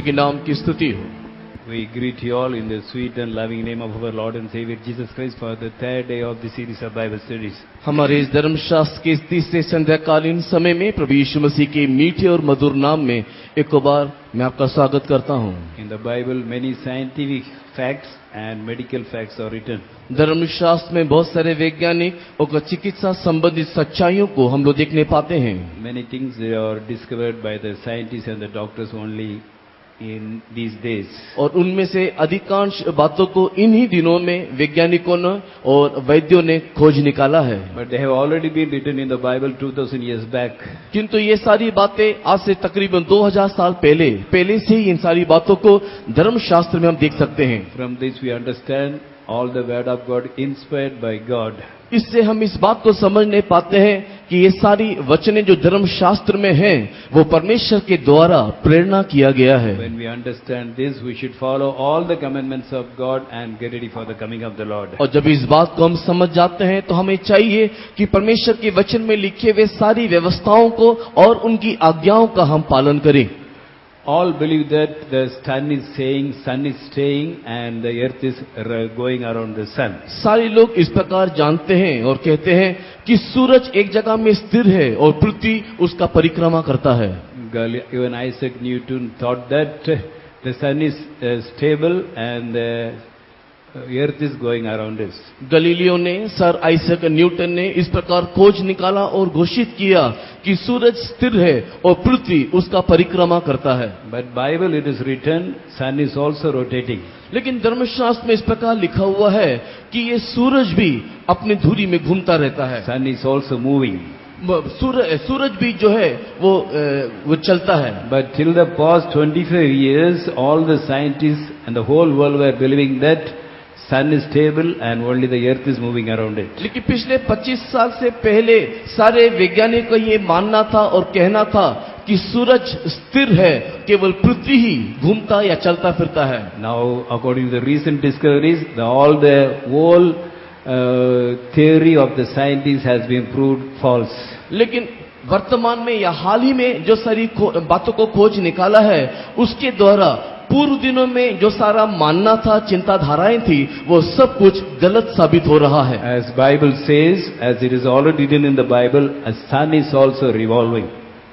के नाम की स्तुति हो। We greet you all in the sweet and loving name of our Lord and Savior Jesus Christ for the third day of the series of Bible studies. हमारे इस धर्मशास्त्र के इस तीसरे संध्याकालीन समय में प्रभु यीशु मसीह के मीठे और मधुर नाम में एक बार मैं आपका स्वागत करता हूँ। In the Bible, many scientific facts and medical facts are written. धर्मशास्त्र में बहुत सारे वैज्ञानिक और चिकित्सा संबंधित सच्चाइयों को हम लोग देखने पाते हैं। Many things they are discovered by the scientists and the doctors only in these days. और उनमें से अधिकांश बातों को इन्हीं दिनों में वैज्ञानिकों ने और वैद्यों ने खोज निकाला है। But they have already been written in the Bible 2000 years back. किंतु ये सारी बातें आज से तकरीबन 2000 साल पहले से ही इन सारी बातों को धर्मशास्त्र में हम देख सकते हैं। From this we understand all the word of God inspired by God. इससे हम इस बात को समझने पाते हैं कि ये सारी वचनें जो धर्मशास्त्र में हैं वो परमेश्वर के द्वारा प्रेरणा किया गया है। When we understand this, we should follow all the commandments of God and get ready for the coming of the Lord. और जब इस बात को हम समझ जाते हैं तो हमें चाहिए कि परमेश्वर के वचन में लिखे हुए सारी व्यवस्थाओं को और उनकी आज्ञाओं का हम पालन करें। All believe that the sun is staying and the earth is going around the sun. सारे लोग इस प्रकार जानते हैं और कहते हैं कि सूरज एक जगह में स्थिर है और पृथ्वी उसका परिक्रमा करता है। Even Isaac Newton thought that the sun is stable and the earth is going around us. Galileo ने, सर आइजैक न्यूटन ने इस प्रकार खोज निकाला और घोषित किया कि सूरज स्थिर है और पृथ्वी उसका परिक्रमा करता है। But Bible it is written, sun is also rotating. लेकिन धर्मशास्त्र में इस प्रकार लिखा हुआ है कि ये सूरज भी अपनी धुरी में घूमता रहता है। Sun is also moving. सूरज भी जो है वो चलता है। But till the past 25 years, all the scientists and the whole world were believing that sun is stable and only the earth is moving around it. लेकिन पिछले 25 साल से पहले सारे वैज्ञानिकों का ये मानना था और कहना था कि सूरज स्थिर है, केवल पृथ्वी ही घूमता या चलता फिरता है। Now, according to the recent discoveries, all the whole theory of the scientists has been proved false. लेकिन वर्तमान में या हाल ही में जो सारी बातों को खोज निकाला है उसके द्वारा पूर्व दिनों में जो सारा मानना था, चिंताधाराएं थी, वो सब कुछ गलत साबित हो रहा है। As Bible says, as it is already written in the Bible, a sun is also revolving.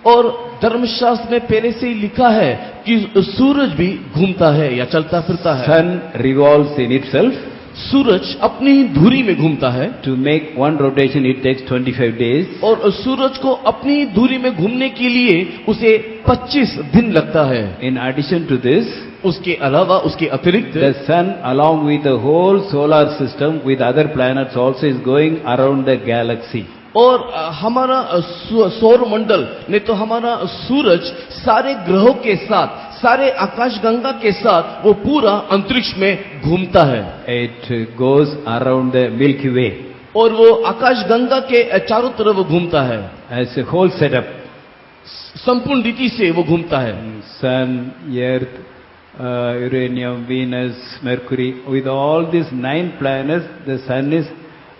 और धर्मशास्त्र में पहले से ही लिखा है कि सूरज भी घूमता है या चलता फिरता है। Sun revolves in itself. सूरज अपनी ही धुरी में घूमता है। To make one rotation, it takes 25 days. और सूरज को अपनी धुरी में घूमने के लिए उसे 25 दिन लगता है। In addition to this, उसके अलावा, उसके अतिरिक्त, the sun along with the whole solar system with other planets also is going around the galaxy. और हमारा सौर मंडल ने तो हमारा सूरज सारे ग्रहों के साथ, सारे आकाशगंगा के साथ वो पूरा अंतरिक्ष में घूमता है। It goes around the Milky Way. और वो आकाशगंगा के चारों तरफ वो घूमता है। As a whole setup. संपूर्ण रीति से वो घूमता है। Sun, Earth, Uranium, Venus, Mercury, with all these 9 planets, the sun is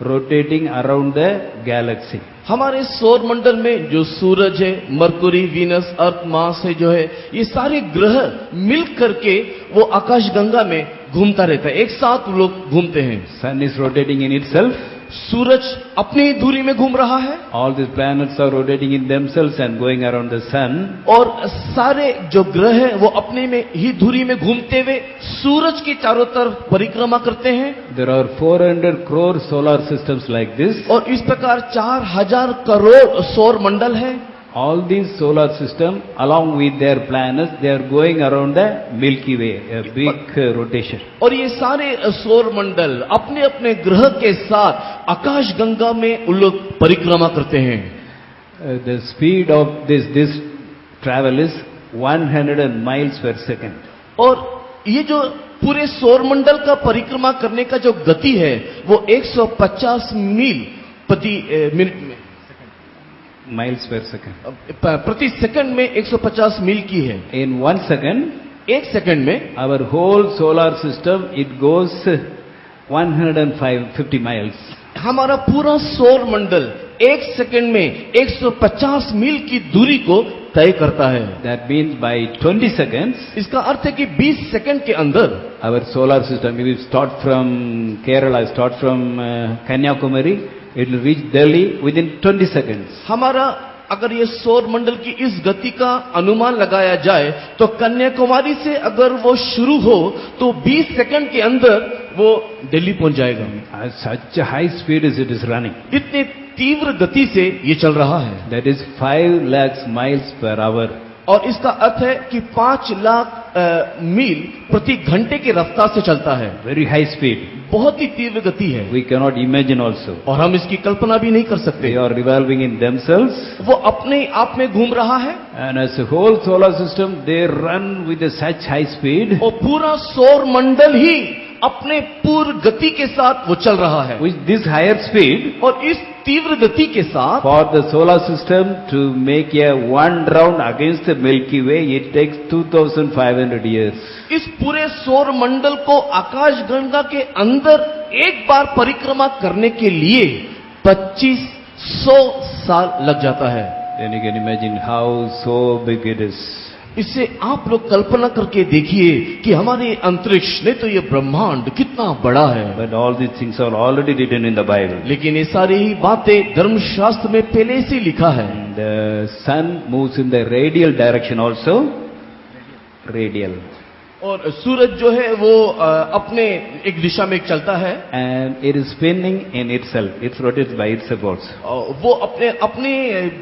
rotating around the galaxy. हमारे सौर मंडल में जो सूरज है, मरकुरी, वीनस, अर्थ, मार्स है जो है, ये सारे ग्रह मिल करके वो आकाशगंगा में घूमता रहता है, एक साथ लोग घूमते हैं। Sun is rotating in itself. सूरज अपनी धुरी में घूम रहा है। All these planets are rotating in themselves and going around the sun. और सारे जो ग्रह हैं वो अपने में ही धुरी में घूमते हुए सूरज के चारों तरफ परिक्रमा करते हैं। There are 400 crore solar systems like this. और इस प्रकार 4000 करोड़ सौर मंडल है। All these solar system along with their planets, they are going around the Milky Way, a big rotation. और ये सारे सौर मंडल अपने अपने ग्रह के साथ आकाशगंगा में उन लोग परिक्रमा करते हैं। The speed of this travel is 100 miles per second. और ये जो पूरे सौर मंडल का परिक्रमा करने का जो गति है वो 150 मील प्रति मिनट में, Miles per second. प्रति सेकंड में 150 मील की है। In 1 second, एक सेकंड में our whole solar system it goes 150 miles. हमारा पूरा सौर मंडल एक सेकंड में 150 मील की दूरी को तय करता है। That means by 20 seconds, इसका अर्थ है कि 20 सेकंड के अंदर our solar system, if we start from Kerala, start from Kanyakumari, it will reach Delhi within 20 seconds. हमारा अगर ये सौर मंडल की इस गति का अनुमान लगाया जाए तो कन्याकुमारी से अगर वो शुरू हो तो 20 सेकंड के अंदर वो दिल्ली पहुंच जाएगा। At such a high speed as it is running. इतनी तीव्र गति से ये चल रहा है। That is 5 lakhs miles per hour. और इसका अर्थ है कि 5 लाख मील प्रति घंटे की रफ्तार से चलता है। Very high speed. बहुत ही तीव्र गति है। We cannot imagine also. और हम इसकी कल्पना भी नहीं कर They सकते। are revolving in themselves. वो अपने आप में घूम रहा है And as a whole solar system, they run with a such high speed, और पूरा सौर मंडल ही अपने पूर्ण गति के साथ वो चल रहा है। with this higher speed, और इस तीव्र गति के साथ for the solar system to make a one round against the Milky Way, it takes 2500 years. इस पूरे सौर मंडल को आकाश गंगा के अंदर एक बार परिक्रमा करने के लिए 2500 साल लग जाता है। Then you can imagine how so big it is. इससे आप लोग कल्पना करके देखिए कि हमारे अंतरिक्ष नहीं तो ये ब्रह्मांड कितना बड़ा है। But all these things are already written in the Bible. लेकिन ये सारी ही बातें धर्मशास्त्र में पहले से लिखा है। The sun moves in the radial direction also. Radial. और सूरज जो है वो अपने एक दिशा में चलता है। And it is spinning in itself. It rotates by itself also. वो अपने अपने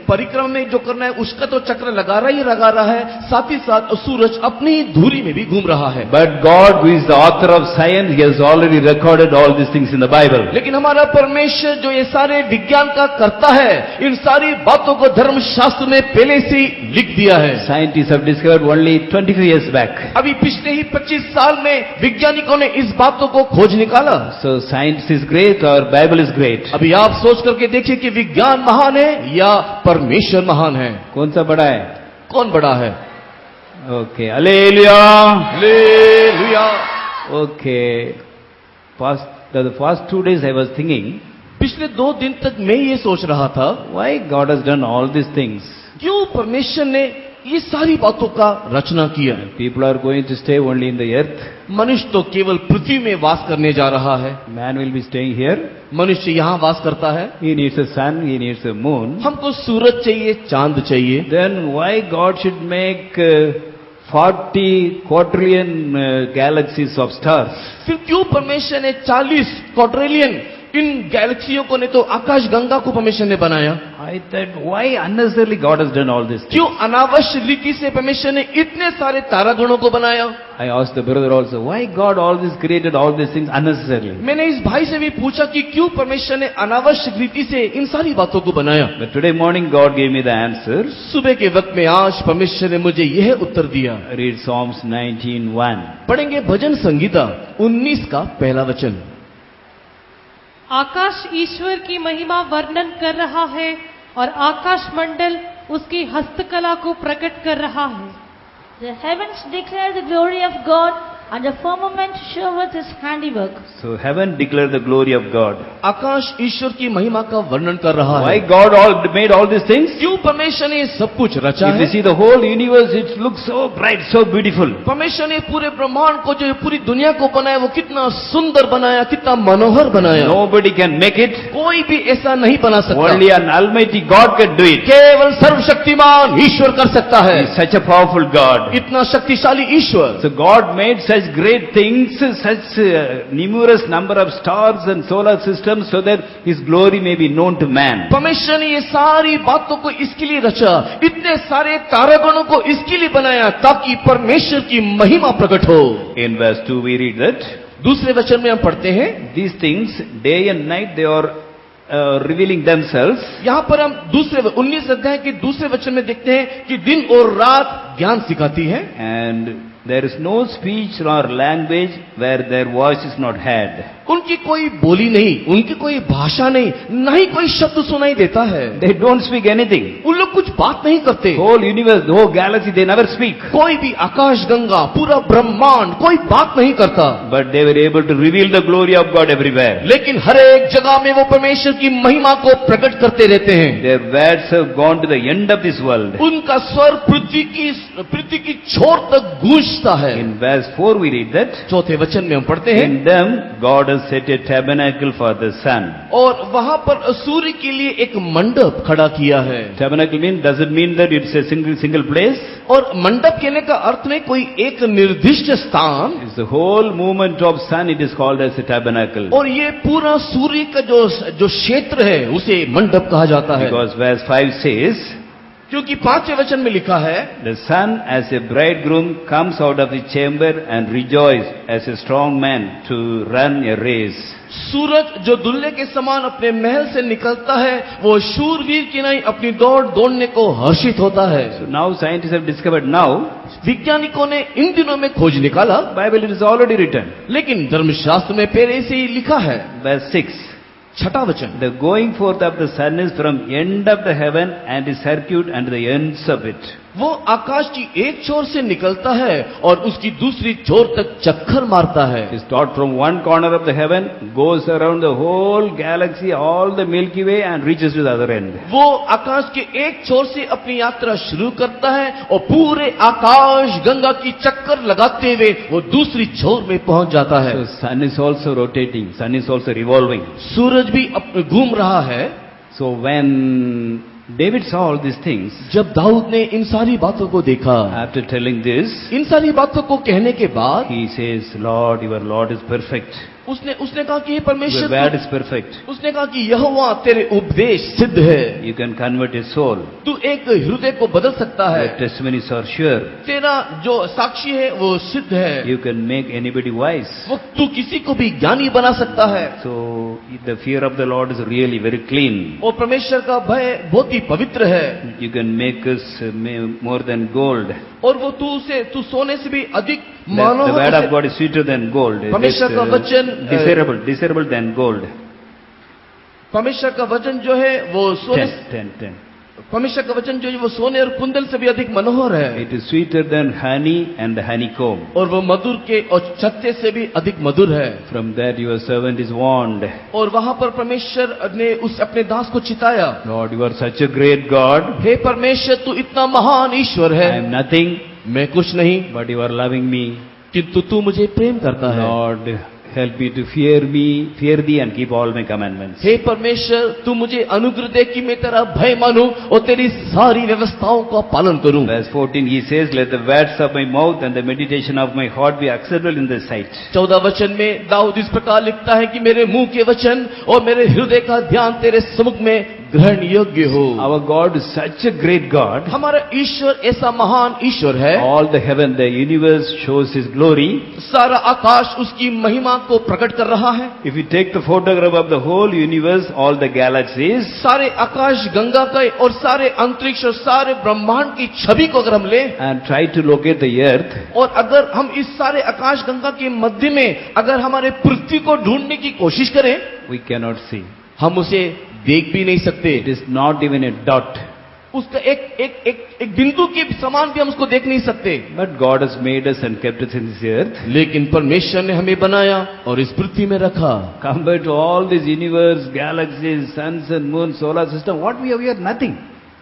परिक्रम में जो करना है उसका तो चक्र लगा रहा है, साथ ही साथ सूरज अपनी धुरी में भी घूम रहा है। But God, who is the author of science, He has already recorded all these things in the Bible. लेकिन हमारा परमेश्वर जो ये सारे विज्ञान का करता है, इन सारी बातों को धर्मशास्त्र में पहले से ही लिख दिया है। Scientists have discovered only 25 years back. अभी पिछले ही 25 साल में वैज्ञानिकों ने इस बातों को खोज निकाला। So science is great or Bible is great? अभी आप सोच करके देखिए कि विज्ञान महान है या परमेश्वर महान है। कौन सा बड़ा है? कौन बड़ा है? Okay, Hallelujah. Hallelujah. Okay. The first 2 days I was thinking, पिछले 2 दिन तक मैं ये सोच रहा था why God has done all these things? क्यों परमेश्वर ने ये सारी बातों का रचना किया। People are going to stay only in the earth. मनुष्य तो केवल पृथ्वी में वास करने जा रहा है। Man will be staying here. मनुष्य यहाँ वास करता है। He needs a sun, he needs a moon. हमको सूरज चाहिए, चांद चाहिए। Then why God should make 40 quadrillion galaxies of stars? फिर क्यों परमेश्वर ने 40 क्वाड्रिलियन इन गैलेक्सियों को, ने तो आकाश गंगा को परमेश्वर ने बनाया। I thought, why unnecessarily God has done all this? क्यों अनावश्यक रीति से परमेश्वर ने इतने सारे तारागणों को बनाया। I asked the brother also, why God all this created all these things unnecessarily? मैंने इस भाई से भी पूछा कि क्यों परमेश्वर ने अनावश्यक रीति से इन सारी बातों को बनाया। But today morning God gave me the answer. सुबह के वक्त में आज परमेश्वर ने मुझे यह उत्तर दिया। Read Psalms 19:1. पढ़ेंगे भजन संगीता 19 का पहला वचन। आकाश ईश्वर की महिमा वर्णन कर रहा है और आकाश मंडल उसकी हस्तकला को प्रकट कर रहा है। The heavens declare the glory of God, and the firmament showeth his handiwork. So heaven declared the glory of God. आकाश ईश्वर की महिमा का वर्णन कर रहा Why है। God all made all these things? क्यों परमेश्वर ने ये सब कुछ रचा If you है? see the whole universe, it looks so bright, so beautiful. परमेश्वर ने पूरे ब्रह्मांड को, जो ये पूरी दुनिया को बनाया, वो कितना सुंदर बनाया, कितना मनोहर बनाया। Nobody can make it. कोई भी ऐसा नहीं बना सकता। Only an almighty God can do it. केवल सर्वशक्तिमान ईश्वर कर सकता है। He is such a powerful God. इतना शक्तिशाली ईश्वर। So God made such great things, such numerous number of stars and solar systems, so that His glory may be known to man. परमेश्वर ने ये सारी बातों को इसके लिए रचा, इतने सारे तारागणों को इसके लिए बनाया ताकि परमेश्वर की महिमा प्रकट हो। In verse 2 we read that दूसरे वचन में हम पढ़ते हैं, these things, day and night, they are revealing themselves. यहाँ पर हम दूसरे 19 अध्याय के दूसरे वचन में देखते हैं कि दिन और रात ज्ञान सिखाती है। And there is no speech nor language where their voice is not heard. उनकी कोई बोली नहीं, उनकी कोई भाषा नहीं, न ही कोई शब्द सुनाई देता है। They don't speak anything. उन लोग कुछ बात नहीं करते। Whole universe, the whole galaxy, they never speak. कोई भी आकाश गंगा, पूरा ब्रह्मांड कोई बात नहीं करता, But they were able to reveal the glory of God everywhere. लेकिन हर एक जगह में वो परमेश्वर की महिमा को प्रकट करते रहते हैं। Their words have gone to the end of this world. उनका स्वर पृथ्वी की छोर तक गूंजता है। In verse 4 we read that, चौथे वचन में हम पढ़ते हैं, in them God has set a tabernacle for the sun. और वहां पर सूर्य के लिए एक मंडप खड़ा किया है। Tabernacle doesn't mean that it's a single place. और मंडप कहने का अर्थ नहीं कोई एक निर्दिष्ट स्थान, It's the whole movement of sun, it is called as a tabernacle. और ये पूरा सूर्य का जो क्षेत्र है उसे मंडप कहा जाता है। Because verse 5 says, क्योंकि 5वें वचन में लिखा है, the sun as a bridegroom comes out of the chamber and rejoice as a strong man to run a race. सूरज जो दुल्हे के समान अपने महल से निकलता है, वो शूरवीर की नहीं अपनी दौड़ दौड़ने को हर्षित होता है। So now scientists have discovered now, वैज्ञानिकों ने इन दिनों में खोज निकाला, Bible it is already written. लेकिन धर्मशास्त्र में पहले से ही लिखा है। Verse 6, 6वां वचन, the going forth of the sun is from end of the heaven and is circuit and the ends of it. वो आकाश की एक छोर से निकलता है और उसकी दूसरी छोर तक चक्कर मारता है। It starts from one corner of the heaven, goes around the whole galaxy, all the Milky Way and reaches to the other end. वो आकाश के एक छोर से अपनी यात्रा शुरू करता है और पूरे आकाश गंगा की चक्कर लगाते हुए वो दूसरी छोर में पहुंच जाता है। So sun is also rotating, sun is also revolving. सूरज भी घूम रहा है। So when David saw all these things, जब दाऊद ने इन सारी बातों को देखा, after telling this, इन सारी बातों को कहने के बाद he says, Lord, your Lord is perfect. उसने कहा कि हे Your परमेश्वर, word is perfect. उसने कहा कि यहोवा तेरे उपदेश सिद्ध है, You can convert a soul. तू एक हृदय को बदल सकता है, Your testimonies are sure. तेरा जो साक्षी है वो सिद्ध है, You can make anybody wise. वो तू किसी को भी ज्ञानी बना सकता है। So the fear of the Lord is really very clean. और परमेश्वर का भय बहुत ही पवित्र है, You can make us more than gold. और वो तू सोने से भी अधिक The word Manohar of God is sweeter than gold. It is, परमेश्वर का वचन desirable than gold. परमेश्वर का वचन जो है वो सोने 10. परमेश्वर का वचन जो है वो सोने और कुंदन से भी अधिक मनोहर है, It is sweeter than honey and the honeycomb. और वो मधुर के और छत्ते से भी अधिक मधुर है। From that your servant is warned. और वहां पर परमेश्वर ने उस अपने दास को चिताया, Lord, you are such a great God. हे परमेश्वर तू इतना महान ईश्वर है, I am nothing, मैं कुछ नहीं, but you are loving me. किंतु तू मुझे प्रेम करता है। Lord, help me to fear thee and keep all my commandments. हे परमेश्वर तू मुझे अनुग्रह दे कि मैं तेरा भय मानूं और तेरी सारी व्यवस्थाओं का पालन करूं। Verse 14 he says, let the words of my mouth and the meditation of my heart be acceptable in thy sight. 14 वचन में दाऊद इस प्रकार लिखता है कि मेरे मुंह के वचन और मेरे हृदय का ध्यान तेरे सम्मुख में ग्रहण योग्य हो। Our God is such a great God. हमारा ईश्वर ऐसा महान ईश्वर है, All the heaven, the universe shows his glory. सारा आकाश उसकी महिमा को प्रकट कर रहा है। If you take the photograph of the whole universe, all the galaxies, सारे आकाश गंगा का और सारे अंतरिक्ष और सारे ब्रह्मांड की छवि को अगर हम ले and try to locate the earth, और अगर हम इस सारे आकाश गंगा के मध्य में अगर हमारे पृथ्वी को ढूंढने की कोशिश करें, we cannot see. हम उसे देख भी नहीं सकते। It is not even a dot. उसका एक बिंदु के समान भी हम उसको देख नहीं सकते। But God has made us and kept us in this earth. लेकिन परमेश्वर ने हमें बनाया और इस पृथ्वी में रखा। Compared to all this universe, galaxies, suns and moons, solar system, what we are nothing.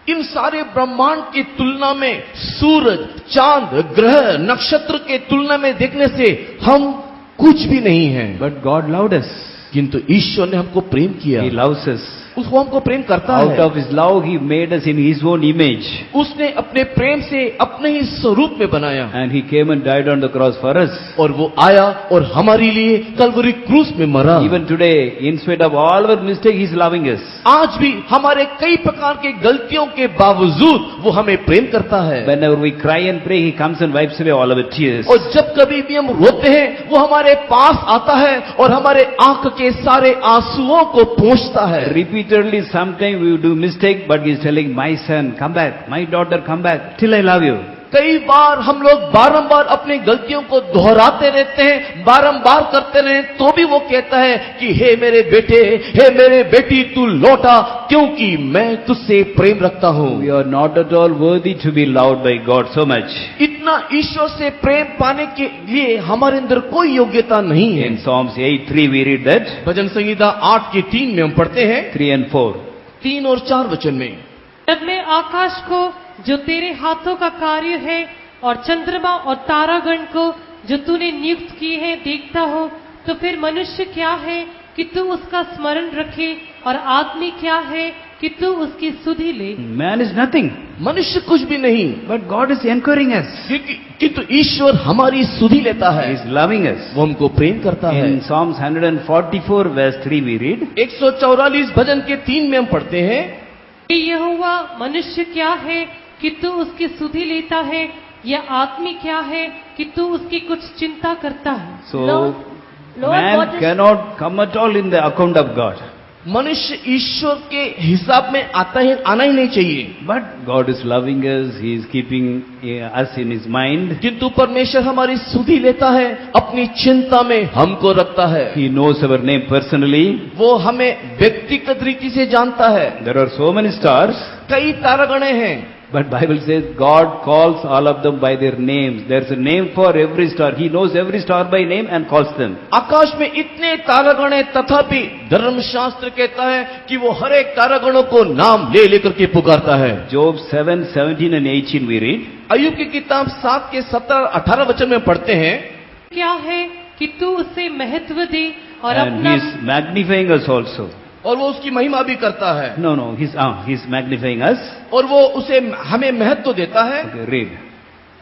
इन सारे ब्रह्मांड की तुलना में सूरज, चांद, ग्रह, नक्षत्र के तुलना में देखने से हम कुछ भी नहीं हैं। But God loved us. किंतु ईश्वर ने हमको प्रेम किया, He loves us. उसको हमको प्रेम करता Out है। of His love, He made us in His own image. उसने अपने प्रेम से अपने ही स्वरूप में बनाया And He came and died on the cross for us. और वो आया और हमारे लिए कलवरी क्रूस में मरा। Even today, in spite of all our mistakes, He is loving us. आज भी हमारे कई प्रकार के गलतियों के बावजूद वो हमें प्रेम करता है। Whenever we cry and pray, He comes and wipes away all our tears. और जब कभी भी हम रोते हैं वो हमारे पास आता है और हमारे आंख के सारे आंसुओं को पोंछता है। Repeatedly, sometimes we do mistake, but He is telling, my son, come back, my daughter, come back, till I love you. कई बार हम लोग बारंबार अपनी गलतियों को दोहराते रहते हैं, बारंबार करते रहे, तो भी वो कहता है कि हे मेरे बेटे, हे मेरे बेटी, तू लौटा, क्योंकि मैं तुझसे प्रेम रखता हूं। We are not at all worthy to be loved by God so much. इतना ईश्वर से प्रेम पाने के लिए हमारे अंदर कोई योग्यता नहीं है। In Psalms 8:3 we read that. भजन संहिता 8:3 में हम पढ़ते हैं, 3 and 4. 3 और 4 वचन में, जब मैं आकाश को जो तेरे हाथों का कार्य है और चंद्रमा और तारागण को जो तूने नियुक्त किए हैं देखता हो, तो फिर मनुष्य क्या है कि तू उसका स्मरण रखे और आदमी क्या है कि तू उसकी सुधि ले। Man is nothing, मनुष्य कुछ भी नहीं, but God is encouraging us. किंतु ईश्वर हमारी सुधि लेता है, He is loving us. वो हमको प्रेम करता है। In Psalms 144 verse 3 we read, 144 भजन के 3 में हम पढ़ते हैं, कि यहोवा मनुष्य क्या है कि तू उसकी सुधि लेता है, या आदमी क्या है कि तू उसकी कुछ चिंता करता है। so Lord, man what is- cannot come at all in the account of God. मनुष्य ईश्वर के हिसाब में आना ही नहीं चाहिए, But God is loving us, He is keeping us in His mind. किंतु परमेश्वर हमारी सुधि लेता है, अपनी चिंता में हमको रखता है। He knows our name personally. वो हमें व्यक्तिगत रीति से जानता है। There are so many stars, कई तारागणे हैं, but Bible says God calls all of them by their names. There's a name for every star. He knows every star by name and calls them. आकाश में इतने तारागण हैं, तथापि धर्मशास्त्र कहता है कि वो हर एक तारागणों को नाम ले लेकर के पुकारता है। Job 7:17 and 18 we read. अय्यूब की किताब 7 के 17-18 वचन में पढ़ते हैं, क्या है कि तू उसे महत्व दे और And अपना He is magnifying us also. और वो उसकी महिमा भी करता है, No, He's magnifying us. और वो उसे हमें महत्व देता है। Okay, read.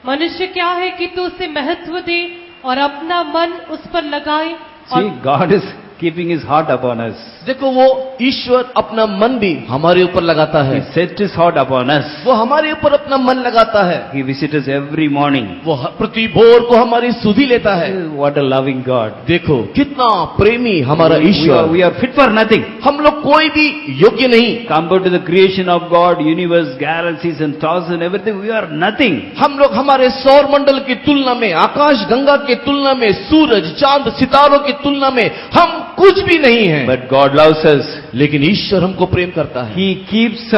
मनुष्य क्या है कि तू उसे महत्व दे और अपना मन उस पर लगाए। See, और God is keeping His heart upon us. देखो, वो ईश्वर अपना मन भी हमारे ऊपर लगाता है, He set His heart upon us. वो हमारे ऊपर अपना मन लगाता है, He visits us every morning. वो प्रति भोर को हमारी सुधि लेता है। What a loving God. देखो कितना प्रेमी हमारा ईश्वर। We are fit for nothing. हम लोग कोई भी योग्य नहीं, Compared to the creation of God, universe, galaxies and stars and everything, we are nothing. हम लोग हमारे सौर मंडल की तुलना में, आकाश गंगा की तुलना में, सूरज चांद सितारों की तुलना में हम कुछ भी नहीं हैं। But God loves us. लेकिन ईश्वर हमको प्रेम करता है, He keeps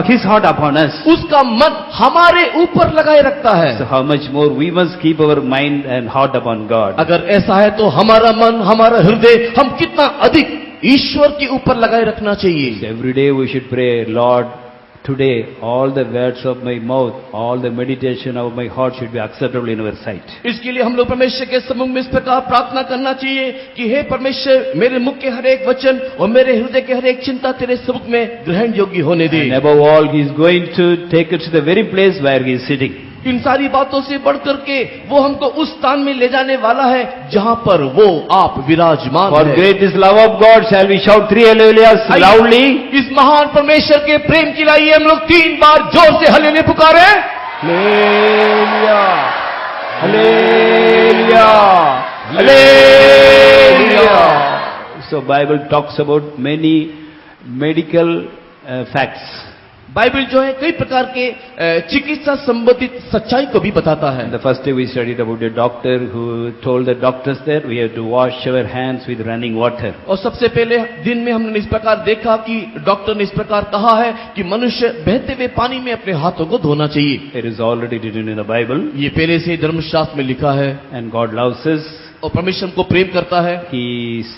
His heart upon us. उसका मन हमारे ऊपर लगाए रखता है। So how much more we must keep our mind and heart upon God. अगर ऐसा है तो हमारा मन, हमारा हृदय हम कितना अधिक ईश्वर के ऊपर लगाए रखना चाहिए। Every day we should pray, Lord, today all the words of my mouth, all the meditation of my heart should be acceptable in your sight. इसके लिए हम लोग परमेश्वर के सम्मुख में इस प्रकार प्रार्थना करना चाहिए कि हे परमेश्वर, मेरे मुख के हर एक वचन और मेरे हृदय के हर एक चिंता तेरे सम्मुख में ग्रहण योग्य होने दे। And above all, He is going to take us to the very place where He is sitting. इन सारी बातों से बढ़ करके वो हमको उस स्थान में ले जाने वाला है जहां पर वो आप विराजमान For हैं। great is love of God, shall we shout 3 hallelujahs आइए, loudly? इस महान परमेश्वर के प्रेम की लाइए हम लोग 3 बार जोर से हल्लेलुया पुकारे। Hallelujah! Hallelujah! Hallelujah! So Bible talks about many medical facts. Bible जो है कई प्रकार के चिकित्सा संबंधित सच्चाई को भी बताता है। The first day we studied about a doctor who told the doctors that we have to wash our hands with running water. और सबसे पहले दिन में हमने इस प्रकार देखा कि डॉक्टर ने इस प्रकार कहा है कि मनुष्य बहते हुए पानी में अपने हाथों को धोना चाहिए। It is already written in the Bible. ये पहले से ही धर्मशास्त्र में लिखा है। And God loves us. और परमेश्वर हमको प्रेम करता है, He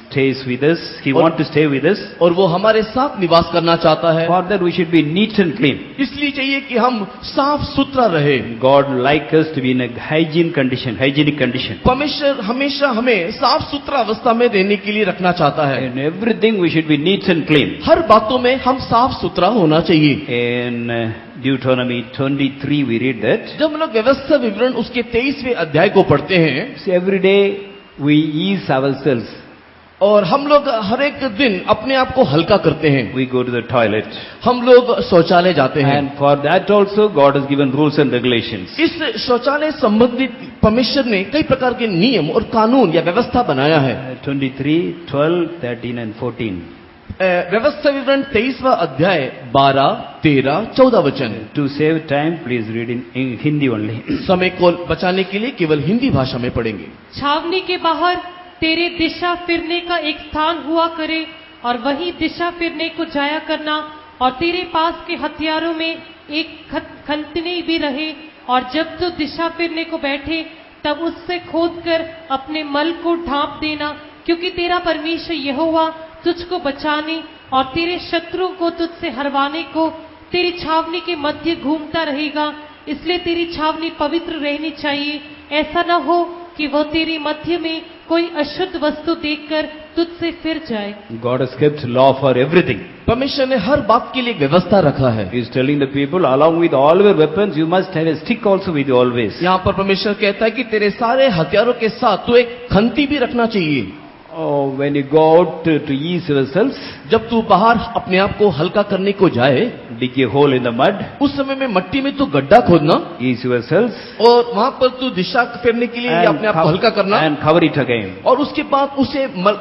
stays with us. He wants to stay with us. और वो हमारे साथ निवास करना चाहता है। For that we should be neat and clean. इसलिए चाहिए कि हम साफ सुथरा रहे। God likes us to be in a hygienic condition. परमेश्वर हमेशा हमें साफ सुथरा अवस्था में रहने के लिए रखना चाहता है। In everything we should be neat and clean. हर बातों में हम साफ सुथरा होना चाहिए। In Deuteronomy 23 we read that. जब हम लोग व्यवस्था विवरण उसके 23वें अध्याय को पढ़ते हैं, See, every day we ease ourselves. और हम लोग हर एक दिन अपने आप को हल्का करते हैं। We go to the toilet. हम लोग शौचालय जाते हैं। And for that also God has given rules and regulations. इस शौचालय संबंधित परमेश्वर ने कई प्रकार के नियम और कानून या व्यवस्था बनाया है। 23, 12, 13 and 14. व्यवस्था विवरण 23वां अध्याय 12, 13, 14 वचन। To save time, please read in Hindi only. समय को बचाने के लिए केवल हिंदी भाषा में पढ़ेंगे। छावनी के बाहर तेरे दिशा फिरने का एक स्थान हुआ करे और वही दिशा फिरने को जाया करना, और तेरे पास के हथियारों में एक खंतनी भी रहे, और जब तू दिशा फिरने को बैठे तब उससे खोदकर अपने मल को ढांप देना, क्योंकि तेरा परमेश्वर यहोवा तुझको बचाने और तेरे शत्रु को तुझसे हरवाने को तेरी छावनी के मध्य घूमता रहेगा। इसलिए तेरी छावनी पवित्र रहनी चाहिए, ऐसा न हो कि वह तेरे मध्य में कोई अशुद्ध वस्तु देखकर तुझसे फिर जाए। God has kept law for everything. परमेश्वर ने हर बात के लिए एक व्यवस्था रखा है। He is telling the people, along with all your weapons, you must have a stick also with you always. यहाँ पर परमेश्वर कहता है कि तेरे सारे हथियारों के साथ तो एक खंती भी रखना चाहिए। Oh, when you go out to ease yourselves, जब तू बाहर अपने आप को हल्का करने को जाए, dig a hole in the mud, उस समय में मट्टी में तू गड्ढा खोदना ease yourselves, और वहां पर तू दिशा फेरने के लिए या अपने आप को हल्का करना, and cover it again. और उसके बाद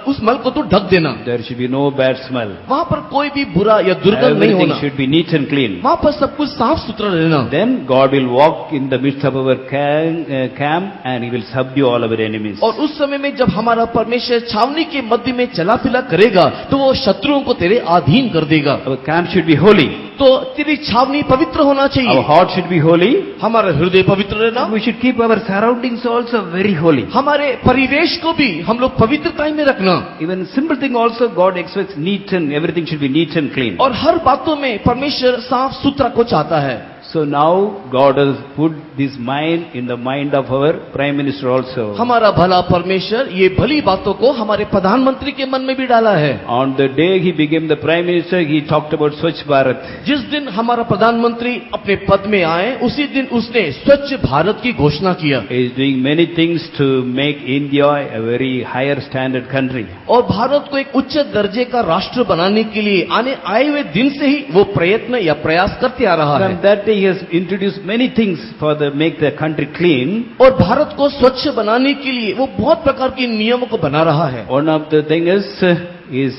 उस मल को तू ढक देना। There should be no bad smell. वहां पर कोई भी बुरा या दुर्गंध नहीं Everything होना, should be neat and clean. वहां पर सब कुछ साफ सुथरा रहना। Then God will walk in the midst of our camp and He will subdue all our enemies. और उस समय में जब हमारा परमेश्वर छावनी के मध्य में चला फिला करेगा तो वो शत्रुओं को तेरे अधीन कर देगा। Our camp should be holy. तो तेरी छावनी पवित्र होना Our चाहिए, heart should be holy. हमारा हृदय पवित्र रहना, We should keep our surroundings also very holy. हमारे परिवेश को भी हम लोग पवित्रता में रखना। Even simple thing also God expects neat and everything should be neat and clean. और हर बातों में परमेश्वर साफ सुथरा को चाहता है। So now God has put this mind in the mind of our Prime Minister also. हमारा भला परमेश्वर ये भली बातों को हमारे प्रधानमंत्री के मन में भी डाला है। On the day he became the Prime Minister, he talked about Swachh Bharat. जिस दिन हमारा प्रधानमंत्री अपने पद में आए उसी दिन उसने स्वच्छ भारत की घोषणा किया। He is doing many things to make India a very higher standard country. और भारत को एक उच्च दर्जे का राष्ट्र बनाने के लिए आए हुए दिन से ही वो प्रयत्न या प्रयास करते आ रहा है। From that day he has introduced many things for the make the country clean. और भारत को स्वच्छ बनाने के लिए वो बहुत प्रकार के नियमों को बना रहा है। One of the things is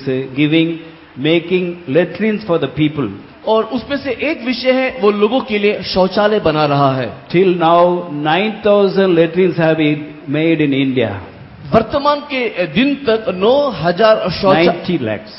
making latrines for the people. और उसमें से एक विषय है वो लोगों के लिए शौचालय बना रहा है। Till now 9,000 latrines have been made in India. वर्तमान के दिन तक 9,000 90 lakhs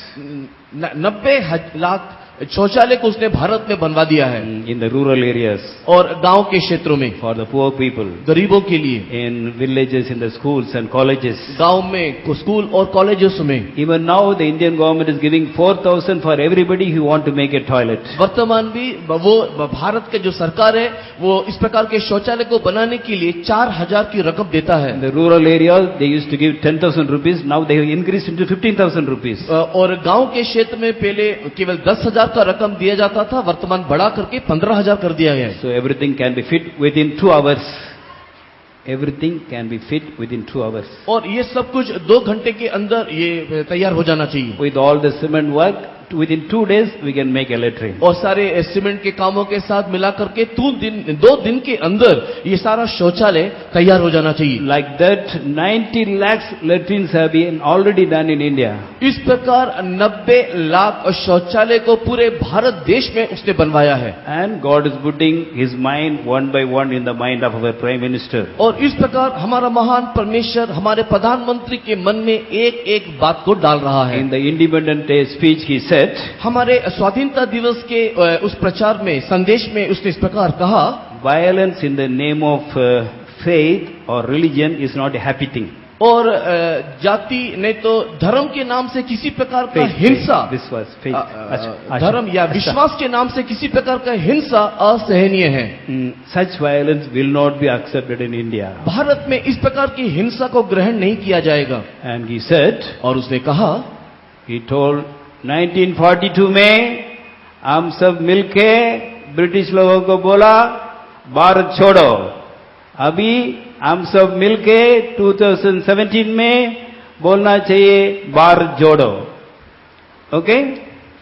90 लाख शौचालय को उसने भारत में बनवा दिया है। in the rural areas और गांव के क्षेत्रों में for the poor people, गरीबों के लिए, in villages, in the schools and colleges. गांव में स्कूल और कॉलेजेस में। Even now the Indian government is giving 4,000 for everybody who want to make a toilet. वर्तमान भी वो भारत के जो सरकार है वो इस प्रकार के शौचालय को बनाने के लिए 4,000 की रकम देता है। In the rural areas they used to give 10,000 rupees, now they have increased into 15,000 rupees. और गांव के क्षेत्र में पहले केवल 10,000 का रकम दिया जाता था, वर्तमान बढ़ा करके 15,000 कर दिया गया है। So everything can be fit within 2 hours. Everything can be fit within 2 hours. और ये सब कुछ 2 घंटे के अंदर ये तैयार हो जाना चाहिए। With all the cement work, within 2 days we can make a latrine. और सारे सीमेंट के कामों के साथ मिला करके 2 दिन के अंदर ये सारा शौचालय तैयार हो जाना चाहिए। Like that 90 lakhs latrines have been already done in India. इस प्रकार 90 लाख शौचालय को पूरे भारत देश में उसने बनवाया है। And God is putting His mind one by one in the mind of our Prime Minister. और इस प्रकार हमारा महान परमेश्वर हमारे प्रधानमंत्री के मन में एक एक बात को डाल रहा है। In the Independence Day speech he said, हमारे स्वाधीनता दिवस के उस प्रचार में संदेश में उसने इस प्रकार कहा, violence in the name of faith or religion is not a happy thing. और जाति नहीं तो धर्म के नाम से किसी प्रकार का हिंसा, धर्म या विश्वास के नाम से किसी प्रकार का हिंसा असहनीय है। Such violence will not be accepted in India. Bharat में इस प्रकार की हिंसा को ग्रहण नहीं किया जाएगा। And he said, और उसने कहा, he told 1942 में हम सब मिलके ब्रिटिश लोगों को बोला भारत छोड़ो। अभी हम सब मिलके 2017 में बोलना चाहिए भारत जोड़ो। Okay?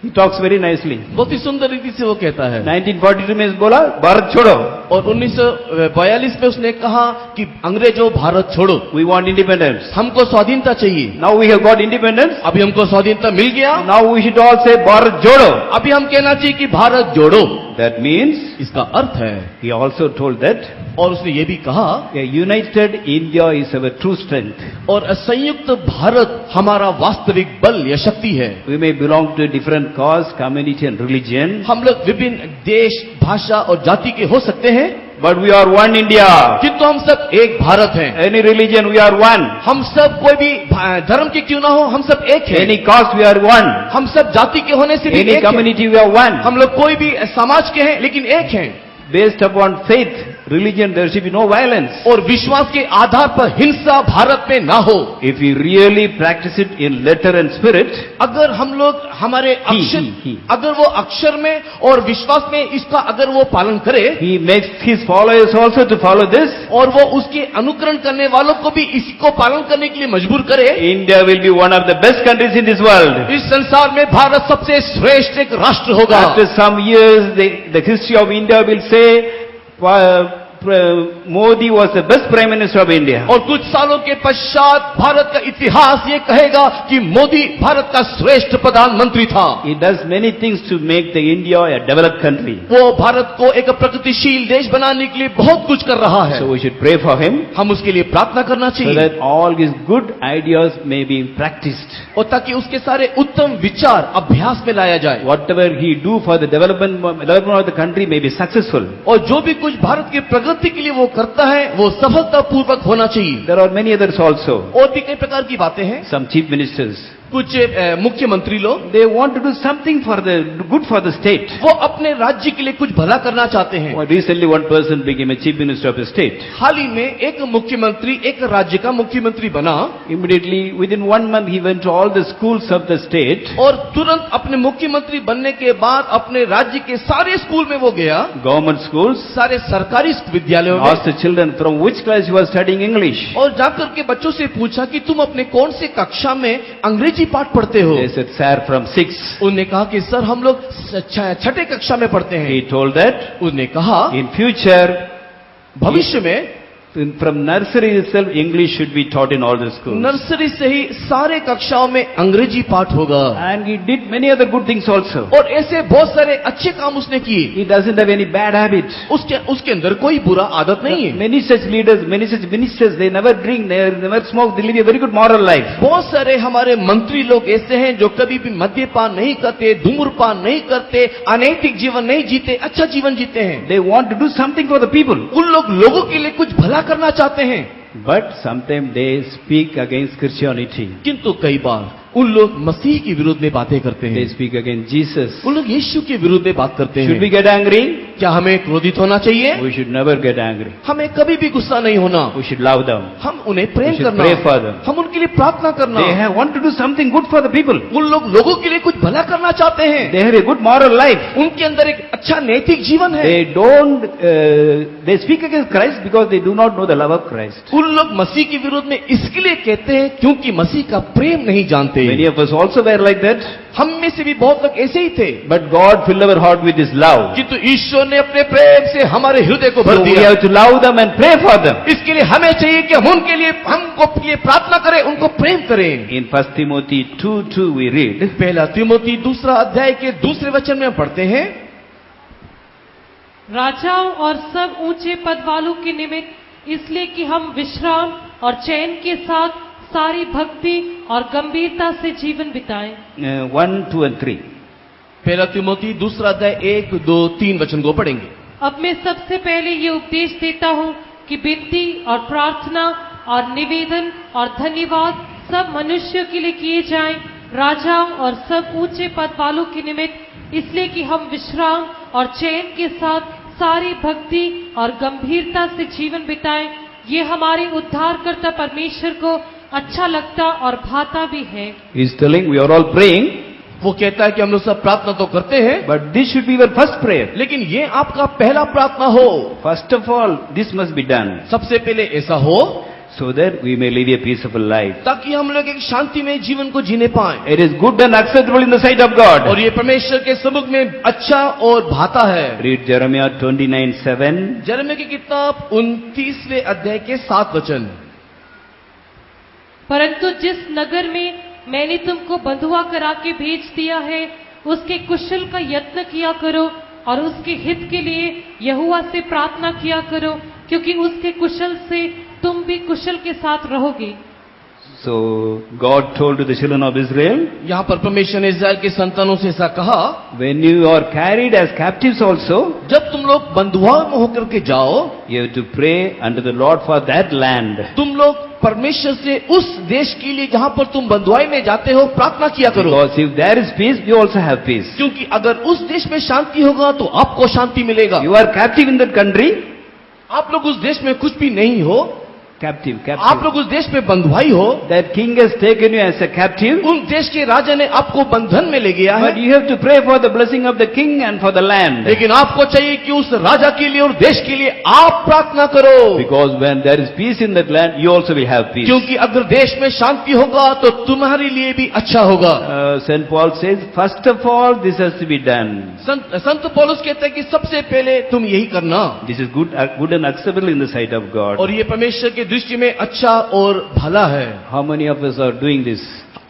He talks very nicely. बहुत ही सुंदर रीति से वो कहता है। 1942 में बोला भारत छोड़ो. और 1942 में उसने कहा कि अंग्रेजों भारत छोड़ो, We want independence. हमको स्वाधीनता चाहिए। Now we have got independence. अभी हमको स्वाधीनता मिल गया, Now we should all say Bharat जोड़ो. अभी हम कहना चाहिए कि भारत जोड़ो। That means इसका अर्थ है, he also told that और उसने ये भी कहा, a united India is our true strength. और संयुक्त भारत हमारा वास्तविक बल या शक्ति है। We may belong to a different cause, community and religion, हम लोग विभिन्न देश, भाषा और जाति के हो सकते हैं, but we are one India. किंतु हम सब एक भारत हैं। Any religion, we are one. हम सब कोई भी धर्म के क्यों ना हो, हम सब एक हैं। Any caste, we are one. हम सब जाति के होने से भी Any एक हैं। community, we are one. हम लोग कोई भी समाज के हैं लेकिन एक हैं। Based upon faith, religion, there should be no violence. और विश्वास के आधार पर हिंसा भारत में ना हो। If we really practice it in letter and spirit, अगर हम लोग हमारे अक्षर, he. अगर वो अक्षर में और विश्वास में इसका अगर वो पालन करे, he makes his followers also to follow this, और वो उसके अनुकरण करने वालों को भी इसको पालन करने के लिए मजबूर करे, India will be one of the best countries in this world. इस संसार में भारत सबसे श्रेष्ठ एक राष्ट्र होगा। After some years, the history of India will say, Modi was the best Prime Minister of India. और कुछ सालों के पश्चात भारत का इतिहास ये कहेगा कि मोदी भारत का श्रेष्ठ प्रधानमंत्री था। He does many things to make the India a developed country. वो भारत को एक प्रगतिशील देश बनाने के लिए बहुत कुछ कर रहा है। So we should pray for him, हम उसके लिए प्रार्थना करना so चाहिए, that all his good ideas may be practiced. और ताकि उसके सारे उत्तम विचार अभ्यास में लाया जाए, Whatever he do for the development of the country may be successful. और जो भी कुछ भारत की प्रगति के लिए वो करता है वो सफलतापूर्वक होना चाहिए। There are many others also. और भी कई प्रकार की बातें हैं। Some chief ministers, कुछ मुख्यमंत्री लोग they want to do something for the good for the state. वो अपने राज्य के लिए कुछ भला करना चाहते हैं। Well, recently one person became a chief minister of a state. हाल ही में एक मुख्यमंत्री एक राज्य का मुख्यमंत्री बना, Immediately within 1 month he went to all the schools of the state. और तुरंत अपने मुख्यमंत्री बनने के बाद अपने राज्य के सारे स्कूल में वो गया, Government schools, सारे सरकारी विद्यालयों asked में, the children from which class you are studying English. और जाकर के बच्चों से पूछा कि तुम अपने कौन से कक्षा में अंग्रेजी पाठ पढ़ते हो। They said, sir, from 6. उन्होंने कहा कि सर हम लोग छठे कक्षा में पढ़ते हैं। He told that उन्होंने कहा in future, भविष्य में from nursery itself, English should be taught in all the schools. Nursery से ही सारे कक्षाओं में अंग्रेजी पाठ होगा। And he did many other good things also. और ऐसे बहुत सारे अच्छे काम उसने किए। He doesn't have any bad habits. उसके अंदर कोई बुरा आदत नहीं है। Many such leaders, many such ministers, they never drink, they never smoke, they live a very good moral life. बहुत सारे हमारे मंत्री लोग ऐसे हैं जो कभी भी मद्यपान नहीं करते, धूम्रपान नहीं करते, अनैतिक जीवन नहीं जीते, अच्छा जीवन जीते हैं। They want to do something for the people. उन लोगों के लिए कुछ भला करना चाहते हैं, But sometimes they speak against Christianity. किंतु कई बार उन लोग मसीह के विरोध में बातें करते They हैं, speak against Jesus. उन लोग यीशु के विरोध में बात करते Should we हैं। get angry? क्या हमें क्रोधित होना चाहिए? We should never get angry. हमें कभी भी गुस्सा नहीं होना, We should love them. हम उन्हें प्रेम We should करना, pray for them. हम उनके लिए प्रार्थना करना। They want to do something good for the people. उन लोगों के लिए कुछ भला करना चाहते हैं, They have a good moral life. उनके अंदर एक अच्छा नैतिक जीवन है। They don't, they speak against Christ because they do not know the love of Christ. उन लोग मसीह के विरोध में इसके लिए कहते हैं क्योंकि मसीह का प्रेम नहीं जानते। Many of us also were like that. हम में से भी बहुत लोग ऐसे ही थे, But God filled our heart with His love. किंतु ईश्वर ने अपने प्रेम से हमारे हृदय को भर So we दिया। have to love them and pray for them. इसके लिए हमें चाहिए कि हम उनके लिए हमको ये प्रार्थना करें, उनको प्रेम करें। In 1 Timothy 2:2 we read, पहला तिमोथी 2 अध्याय के 2 वचन में हम पढ़ते हैं, राजाओं और सब ऊंचे पद वालों के निमित्त इसलिए कि हम विश्राम और चैन के साथ सारी भक्ति और गंभीरता से जीवन बिताएं। 1, 2 and 3. पहला तिमोथी 2 अध्याय 1, 2, 3 वचन को पढ़ेंगे। अब मैं सबसे पहले ये उपदेश देता हूँ कि विनती और प्रार्थना और निवेदन और धन्यवाद सब मनुष्यों के लिए किए जाएं, राजाओं और सब ऊंचे पद वालों के निमित्त इसलिए कि हम विश्राम और चैन के साथ सारी भक्ति और गंभीरता से जीवन बिताएं। ये हमारे उद्धारकर्ता परमेश्वर को अच्छा लगता और भाता भी है। He is telling we are all praying, वो कहता है कि हम लोग सब प्रार्थना तो करते हैं, but this should be your first prayer. लेकिन ये आपका पहला प्रार्थना हो। First of all, this must be done. सबसे पहले ऐसा हो so that we may live a peaceful life. ताकि हम लोग एक शांति में जीवन को जीने पाए। It is good and acceptable in the sight of God. और ये परमेश्वर के सम्मुख में अच्छा और भाता है। Read Jeremiah 29:7. यिर्मयाह की किताब 29वें अध्याय के 7 वचन। परंतु जिस नगर में मैंने तुमको बंधुआ करा के भेज दिया है, उसके कुशल का यत्न किया करो और उसके हित के लिए यहोवा से प्रार्थना किया करो, क्योंकि उसके कुशल से तुम भी कुशल के साथ रहोगे। So God told to the children of Israel, यहाँ पर परमेश्वर ने इस्राएल के संतानों से ऐसा कहा, when you are carried as captives also, जब तुम लोग बंधुआ में होकर के जाओ, you have to pray unto the Lord for that land. तुम लोग परमेश्वर से उस देश के लिए जहाँ पर तुम बंधुआई में जाते हो प्रार्थना किया करो। Because if there is peace, you also have peace. क्योंकि अगर उस देश में शांति होगा तो आपको शांति मिलेगा। You are captive in that country, आप लोग उस देश में कुछ भी नहीं हो, captive. आप लोग उस देश में बंधुआई हो, That king has taken you as a captive, उन देश के राजा ने आपको बंधन में ले गया but है, you have to pray for the blessing of the king and for the land. लेकिन आपको चाहिए कि उस राजा के लिए और देश के लिए आप प्रार्थना करो। Because when there is peace in that land, you also will have peace. क्योंकि अगर देश में शांति होगा तो तुम्हारे लिए भी अच्छा होगा। St. Paul says, first of all, this has to be done. संत पौलुस कहते हैं कि सबसे पहले तुम यही करना, This is good and acceptable in the sight of God. और ये परमेश्वर की दृष्टि में अच्छा और भला है। How many of us are doing this?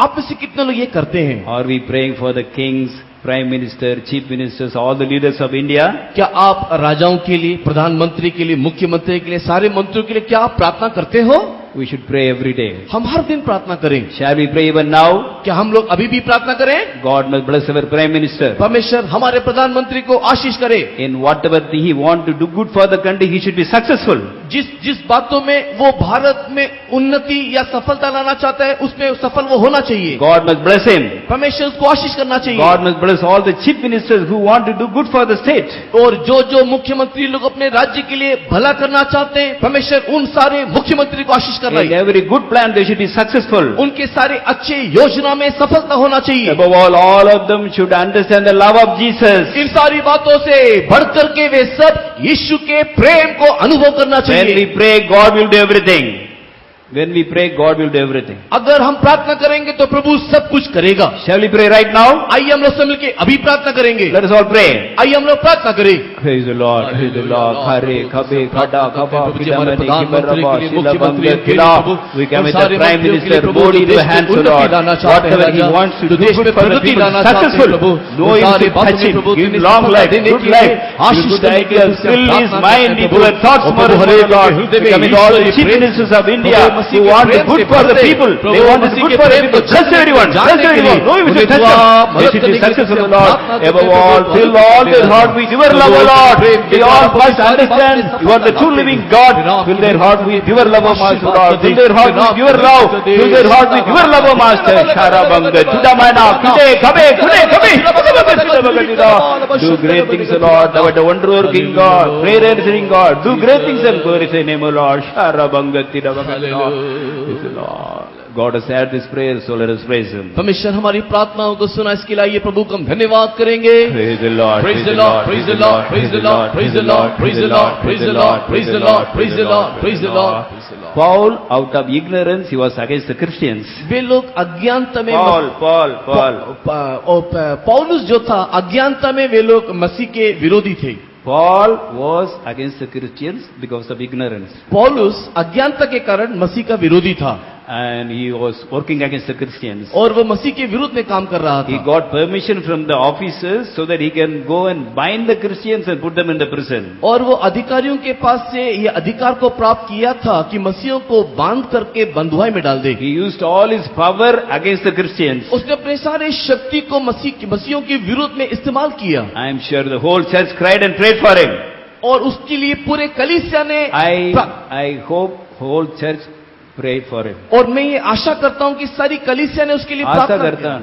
आप में से कितने लोग ये करते हैं? Are we praying for the kings, prime minister, chief ministers, all the leaders of India? क्या आप राजाओं के लिए, प्रधानमंत्री के लिए, मुख्यमंत्री के लिए, सारे मंत्रियों के लिए क्या आप प्रार्थना करते हो? We should pray every day. हम हर दिन प्रार्थना करें। Shall we pray even now? क्या हम लोग अभी भी प्रार्थना करें? God must bless our prime minister. परमेश्वर हमारे प्रधानमंत्री को आशीष करे। In whatever thing he want to do good for the country, he should be successful. जिस बातों में वो भारत में उन्नति या सफलता लाना चाहता है, उसमें सफल वो होना चाहिए। God must bless him. परमेश्वर उसको आशीष करना चाहिए। God must bless all the chief ministers who want to do good for the state. और जो मुख्यमंत्री लोग अपने राज्य के लिए भला करना चाहते हैं, परमेश्वर उन सारे मुख्यमंत्री को आशीष कर रहे In हैं। every good plan, they should be successful. उनके सारे अच्छे योजना में सफलता होना चाहिए। Above all of them should understand the love of Jesus. इन सारी बातों से बढ़कर के वे सब यीशु के प्रेम को अनुभव करना When चाहिए। we pray, God will do everything. When we pray, God will do everything. अगर हम प्रार्थना करेंगे तो प्रभु सब कुछ करेगा। Shall we pray right now? आइए हम लोग सब मिलके अभी प्रार्थना करेंगे। Let us all pray. आइए हम लोग प्रार्थना करें। Praise the Lord. Praise the Lord. Hare khabe khada khaba pidamani kibaraba shilabam gila. We commit the Prime Minister body to the hands of Lord. Whatever he wants to do good for the people, successful. No evil to touch him. Give him long life, good life. Give good ideas. Fill his mind into the thoughts more of Lord. We commit all the chief ministers of India who want the good for the people. They want the good for the people. Trust everyone. Trust everyone. No evil to touch them. They should be successful, Lord. Above all, fill all their heart with your love, O Lord. They all must understand you are the true living God. Fill their heart with your love, O Master, Lord. Fill their heart with your love. Fill their heart with your love, O Master. Sharabanga, Chudamana, Kide, Kabe, Kude, Kabe. Do great things, O Lord. Thou art a wonder-working God. Prayer answering God. Do great things and glorify your name, O Lord. Sharabanga, Tidabanga. Praise the Lord. God has heard this prayer, so let us praise Him. परमेश्वर हमारी प्रार्थनाओं को सुना, इसके लिए प्रभु को हम धन्यवाद करेंगे। Praise the Lord. Praise the Lord, praise the Lord, praise the Lord, praise the Lord, praise the Lord, praise the Lord, praise the Lord, praise the Lord, praise the Lord. Paul, out of ignorance, he was against the Christians. वे लोग अज्ञानता में पौलुस जो था, अज्ञानता में वे लोग मसीह के विरोधी थे। Paul was against the Christians because of ignorance. पौलुस अज्ञानता के कारण मसीह का विरोधी था। And he was working against the Christians. और वो मसीह के विरुद्ध में काम कर रहा He था। got permission from the officers so that he can go and bind the Christians and put them in the prison. और वो अधिकारियों के पास से ये अधिकार को प्राप्त किया था कि मसीहियों को बांध करके बंधुआई में डाल दे। He used all his power against the Christians. उसने अपने सारे शक्ति को मसीहियों के विरुद्ध में इस्तेमाल किया। I am sure the whole church cried and prayed for him. और उसके लिए पूरे कलीसिया ने I hope whole church prayed for him. और मैं ये आशा करता हूं कि सारी कलीसिया ने उसके लिए आशा प्रार्थना करता हूं।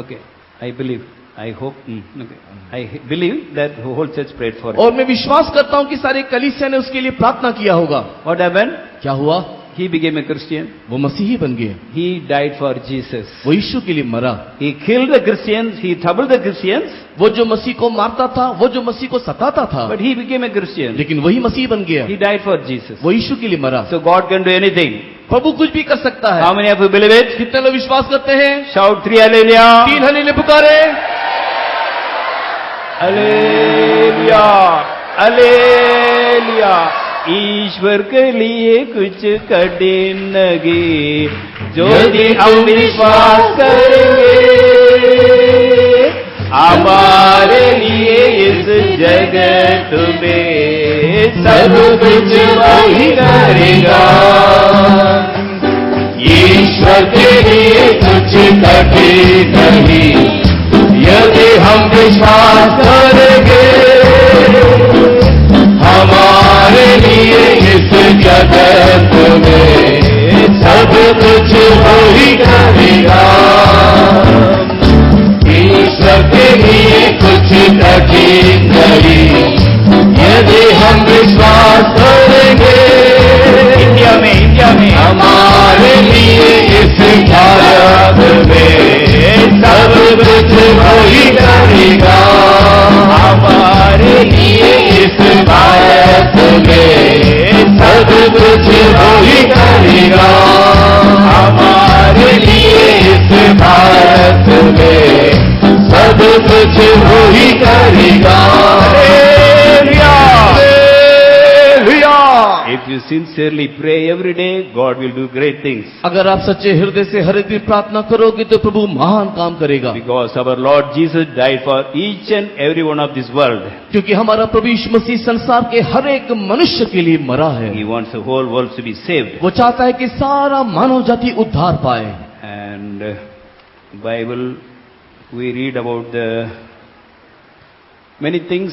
Okay, I believe. I hope. Okay. I believe that the whole church prayed for him. और मैं विश्वास करता हूं कि सारे कलीसिया ने उसके लिए प्रार्थना किया होगा। What happened? क्या हुआ? he became a Christian. वो मसीही बन गया, He died for Jesus. वो यीशु के लिए मरा। He killed the Christians, he troubled the Christians, वो जो मसीह को मारता था, वो जो मसीह को सताता था, but he became a Christian. लेकिन वही मसीह बन गया, He died for Jesus. वो यीशु के लिए मरा। So God can do anything. प्रभु कुछ भी कर सकता है। How many of you believe it? कितने लोग विश्वास करते हैं? Shout 3 hallelujah. 3 हल्लेलुया पुकारे। Hallelujah. Hallelujah. ईश्वर के लिए कुछ कठिन लगे, जो यदि हम विश्वास करेंगे, हमारे लिए इस जगत में सब कुछ वही करेगा। ईश्वर के लिए कुछ कठिन नहीं, यदि हम विश्वास करेंगे, हमारे लिए इस जगत में सब कुछ वही करेगा। ईश्वर के लिए कुछ कठिन नहीं, यदि हम विश्वास करेंगे, इंडिया में हमारे लिए इस भारत में सब कुछ वही करेगा। हमारे लिए इस भारत में सब कुछ वही करेगा। हमारे लिए इस भारत में सब कुछ वही करेगा। If you sincerely pray every day, God will do great things. अगर आप सच्चे हृदय से हर एक दिन प्रार्थना करोगे तो प्रभु महान काम करेगा, Because our Lord Jesus died for each and every one of this world. क्योंकि हमारा प्रभु यीशु मसीह संसार के हर एक मनुष्य के लिए मरा है। He wants the whole world to be saved. वो चाहता है कि सारा मानव जाति उद्धार पाए। And Bible, we read about the many things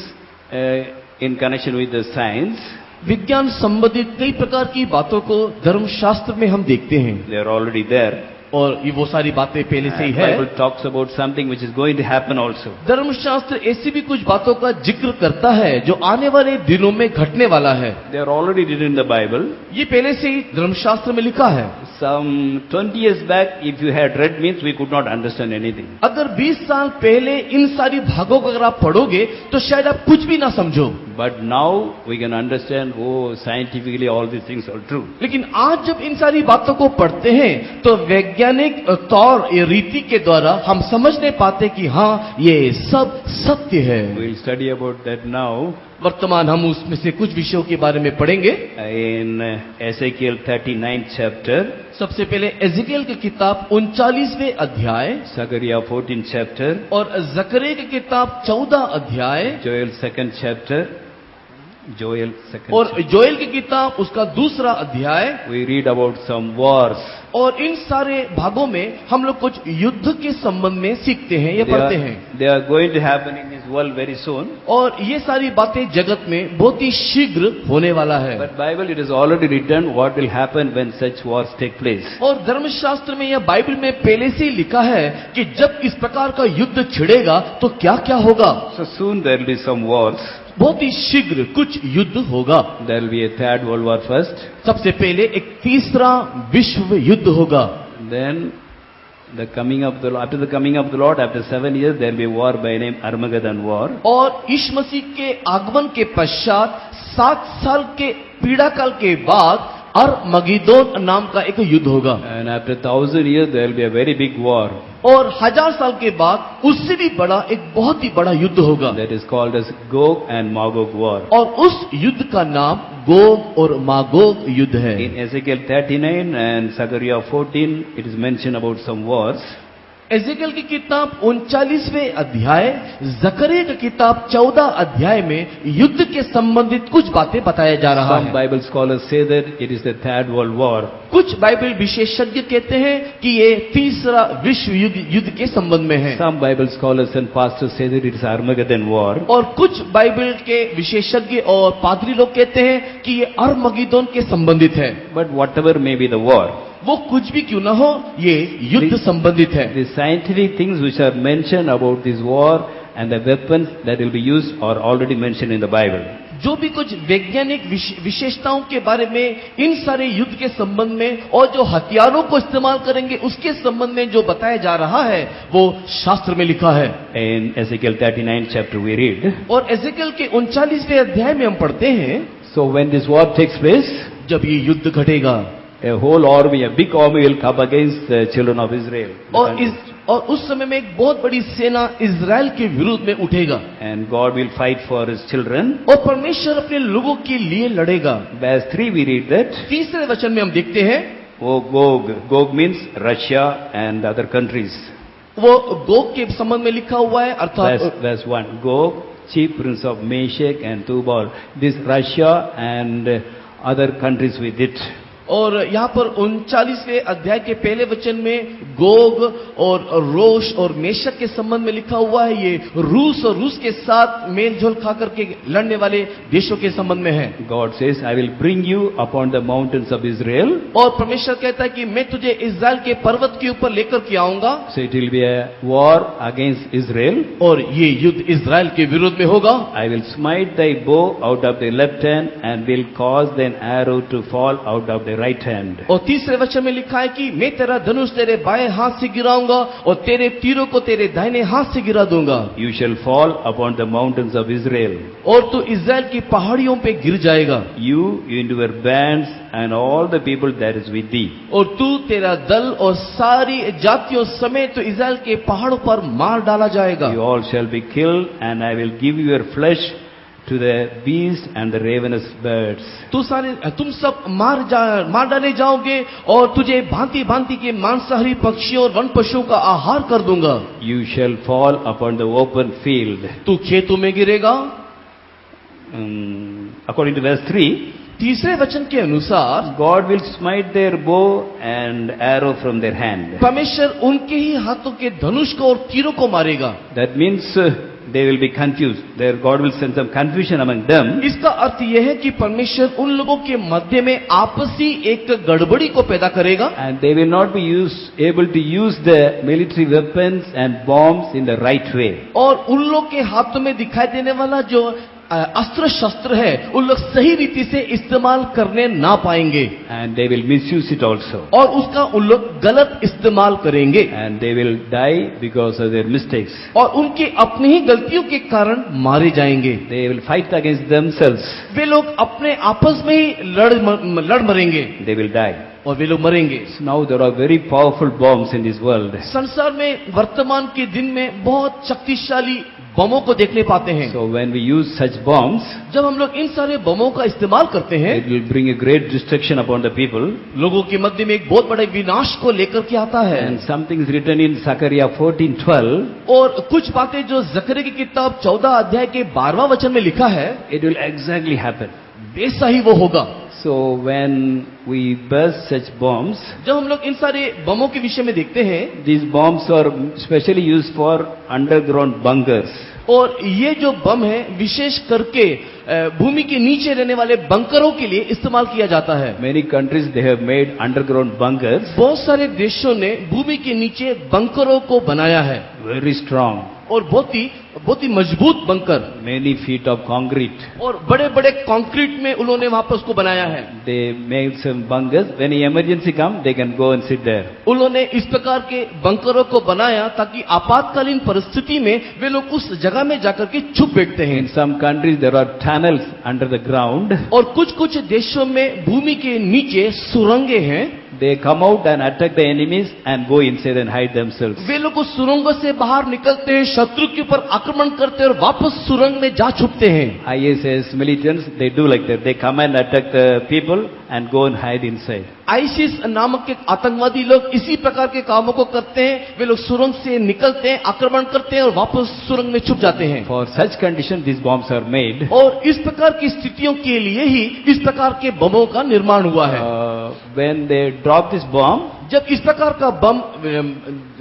in connection with the science. विज्ञान संबंधित कई प्रकार की बातों को धर्मशास्त्र में हम देखते हैं, They are already there. और ये वो सारी बातें पहले से ही And है। Bible talks about something which is going to happen also. धर्मशास्त्र ऐसी भी कुछ बातों का जिक्र करता है जो आने वाले दिनों में घटने वाला है। They are already written in the Bible. ये पहले से ही धर्मशास्त्र में लिखा है। Some 20 years back, if you had read means we could not understand anything. अगर 20 साल पहले इन सारी भागों को अगर आप पढ़ोगे तो शायद आप कुछ भी ना समझो, But now we can understand, oh, scientifically all these things are true. लेकिन आज जब इन सारी बातों को पढ़ते हैं तो वैज्ञानिक तौर या रीति के द्वारा हम समझने पाते कि हाँ ये सब सत्य है। We'll study about that now वर्तमान हम उसमें से कुछ विषयों के बारे में पढ़ेंगे। in Ezekiel 39th chapter, सबसे पहले एजेकियल की किताब 39वें अध्याय Zechariah 14th chapter, और जकरिया की किताब 14 अध्याय Joel 2nd chapter, Joel 2nd और chapter. जोएल की किताब उसका दूसरा अध्याय। We read about some wars. और इन सारे भागों में हम लोग कुछ युद्ध के संबंध में सीखते हैं या पढ़ते हैं, They are going to happen in this world very soon. और ये सारी बातें जगत में बहुत ही शीघ्र होने वाला है। But Bible, it is already written what will happen when such wars take place. और धर्मशास्त्र में या बाइबल में पहले से ही लिखा है कि जब इस प्रकार का युद्ध छिड़ेगा तो क्या क्या होगा। So soon there will be some wars. बहुत ही शीघ्र कुछ युद्ध होगा। There will be a third world war first. सबसे पहले एक तीसरा विश्व युद्ध होगा। Then the coming of the after the coming of the Lord, after 7 years, there will be a war by name Armageddon war. और यीशु मसीह के आगमन के पश्चात 7 साल के पीड़ा काल के बाद अरमगिदोन नाम का एक युद्ध होगा। And after 1000 years, there will be a very big war. और 1000 साल के बाद उससे भी बड़ा एक बहुत ही बड़ा युद्ध होगा। That is called as Gog and Magog war. और उस युद्ध का नाम गोग और मागोग युद्ध है। In Ezekiel 39 and Zechariah 14, it is mentioned about some wars. Ezekiel की किताब 39वें अध्याय, जकरिया की किताब 14 अध्याय में युद्ध के संबंधित कुछ बातें बताया जा रहा Some है। Bible scholars say that it is the third world war. कुछ बाइबल विशेषज्ञ कहते हैं कि ये तीसरा विश्व युद्ध के संबंध में है। Some Bible scholars and pastors say that it is Armageddon war. और कुछ बाइबल के विशेषज्ञ और पादरी लोग कहते हैं कि ये अरमगिदोन के संबंधित है। But whatever may be the war, वो कुछ भी क्यों ना हो, ये युद्ध संबंधित है। the scientific things which are mentioned about this war and the weapons that will be used are already mentioned in the Bible. जो भी कुछ वैज्ञानिक विशेषताओं के बारे में, इन सारे युद्ध के संबंध में और जो हथियारों को इस्तेमाल करेंगे उसके संबंध में जो बताया जा रहा है वो शास्त्र में लिखा है। In Ezekiel 39 chapter we read, और एजेकियल के 39वें अध्याय में हम पढ़ते हैं, so when this war takes place, जब ये युद्ध घटेगा a whole army, a big army will come against the children of Israel. और उस समय में एक बहुत बड़ी सेना इजराइल के विरुद्ध में उठेगा And God will fight for his children. और परमेश्वर अपने लोगों के लिए लड़ेगा। Verse 3 we read that, तीसरे वचन में हम देखते हैं, oh Gog, Gog means Russia and other countries. वो गोग के संबंध में लिखा हुआ है, अर्थात Verse 1, Gog, chief prince of Meshech and Tubal, this Russia and other countries with it. और यहाँ पर 39वें अध्याय के पहले वचन में गोग और रोश और मेशक के संबंध में लिखा हुआ है। ये रूस और रूस के साथ मेलझोल खा करके लड़ने वाले देशों के संबंध में है। God says, I will bring you upon the mountains of Israel. और परमेश्वर कहता है कि मैं तुझे इजराइल के पर्वत के ऊपर लेकर के आऊंगा। So it will be a war against Israel. और ये युद्ध इजराइल के विरुद्ध में होगा। I will smite thy bow out of the left hand and will cause thine arrow to fall out of the right hand. और तीसरे वचन में लिखा है कि मैं तेरा धनुष तेरे बाएं हाथ से गिराऊंगा और तेरे तीरों को तेरे दाहिने हाथ से गिरा दूंगा। You shall fall upon the mountains of Israel. और तू इजराइल की पहाड़ियों पे गिर जाएगा। You and your bands and all the people that is with thee. और तू, तेरा दल और सारी जातियों समेत तो इजराइल के पहाड़ों पर मार डाला जाएगा। You all shall be killed, and I will give your flesh to the beast and the ravenous birds. तुम सब मार डाले जाओगे और तुझे भांति भांति के मांसाहारी पक्षियों और वन पशुओं का आहार कर दूंगा। You shall fall upon the open field. तू खेतों में गिरेगा। According to verse 3, तीसरे वचन के अनुसार God will smite their bow and arrow from their hand. परमेश्वर उनके ही हाथों के धनुष को और तीरों को मारेगा। That means they will be confused. There God will send some confusion among them. इसका अर्थ यह है कि परमेश्वर उन लोगों के मध्य में आपसी एक गड़बड़ी को पैदा करेगा। And they will not be able to use the military weapons and bombs in the right way. और उन लोग के हाथों में दिखाई देने वाला जो अस्त्र शस्त्र है उन लोग सही रीति से इस्तेमाल करने ना पाएंगे। And they will misuse it also. और उसका उन लोग गलत इस्तेमाल करेंगे। And they will die because of their mistakes. और उनके अपनी ही गलतियों के कारण मारे जाएंगे। They will fight against themselves. वे लोग अपने आपस में ही लड़ मरेंगे। They will die. और वे लोग मरेंगे। So now there are very powerful bombs in this world. संसार में वर्तमान के दिन में बहुत शक्तिशाली बमों को देखने पाते हैं। So when we use such bombs, जब हम लोग इन सारे बमों का इस्तेमाल करते हैं, it will bring a great destruction upon the people. लोगों के मध्य में एक बहुत बड़े विनाश को लेकर के आता है। And something is written in Zechariah 14:12. और कुछ बातें जो जकरिया की किताब 14 अध्याय के 12वां वचन में लिखा है, It will exactly happen. वैसा ही वो होगा। So when we burst such bombs, जब हम लोग इन सारे बमों के विषय में देखते हैं, these bombs are specially used for underground bunkers. और ये जो बम है विशेष करके भूमि के नीचे रहने वाले बंकरों के लिए इस्तेमाल किया जाता है। Many countries they have made underground bunkers. बहुत सारे देशों ने भूमि के नीचे बंकरों को बनाया है। Very strong. और बहुत ही मजबूत bunker. Many feet of concrete. और बड़े बड़े कंक्रीट में उन्होंने वहां पर उसको बनाया है। They made some bunkers. When an emergency comes, they can go and sit there. उन्होंने इस प्रकार के बंकरों को बनाया ताकि आपातकालीन परिस्थिति में वे लोग उस जगह में जाकर के छुप बैठते हैं। In some countries there are tunnels under the ground. और कुछ देशों में भूमि के नीचे सुरंगें हैं। They come out and attack the enemies and go inside and hide themselves. वे लोग उस सुरंगों से बाहर निकलते हैं, शत्रु के ऊपर आक्रमण करते हैं और वापस सुरंग में जा छुपते हैं। ISIS militants, they do like that. They come and attack the people and go and hide inside. ISIS नामक के आतंकवादी लोग इसी प्रकार के कामों को करते हैं। वे लोग सुरंग से निकलते हैं, आक्रमण करते हैं और वापस सुरंग में छुप जाते हैं। For such condition, these bombs are made. और इस प्रकार की स्थितियों के लिए ही इस प्रकार के बमों का निर्माण हुआ है। When they drop this bomb, जब इस प्रकार का बम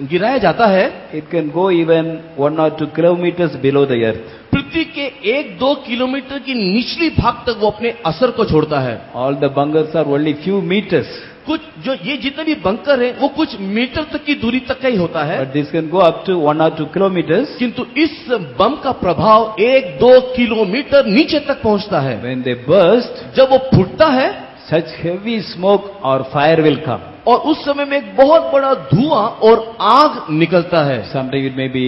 गिराया जाता है, it can go even 1 or 2 kilometers below the earth. पृथ्वी के 1-2 किलोमीटर की निचली भाग तक वो अपने असर को छोड़ता है। All the bunkers are only few meters. कुछ जो ये जितने भी बंकर हैं वो कुछ मीटर तक की दूरी तक का ही होता है, but this can go up to 1 or 2 kilometers. किंतु इस बम का प्रभाव 1-2 किलोमीटर नीचे तक पहुंचता है। When they burst, जब वो फूटता है such heavy smoke or fire will come. और उस समय में एक बहुत बड़ा धुआं और आग निकलता है। Sometimes it may be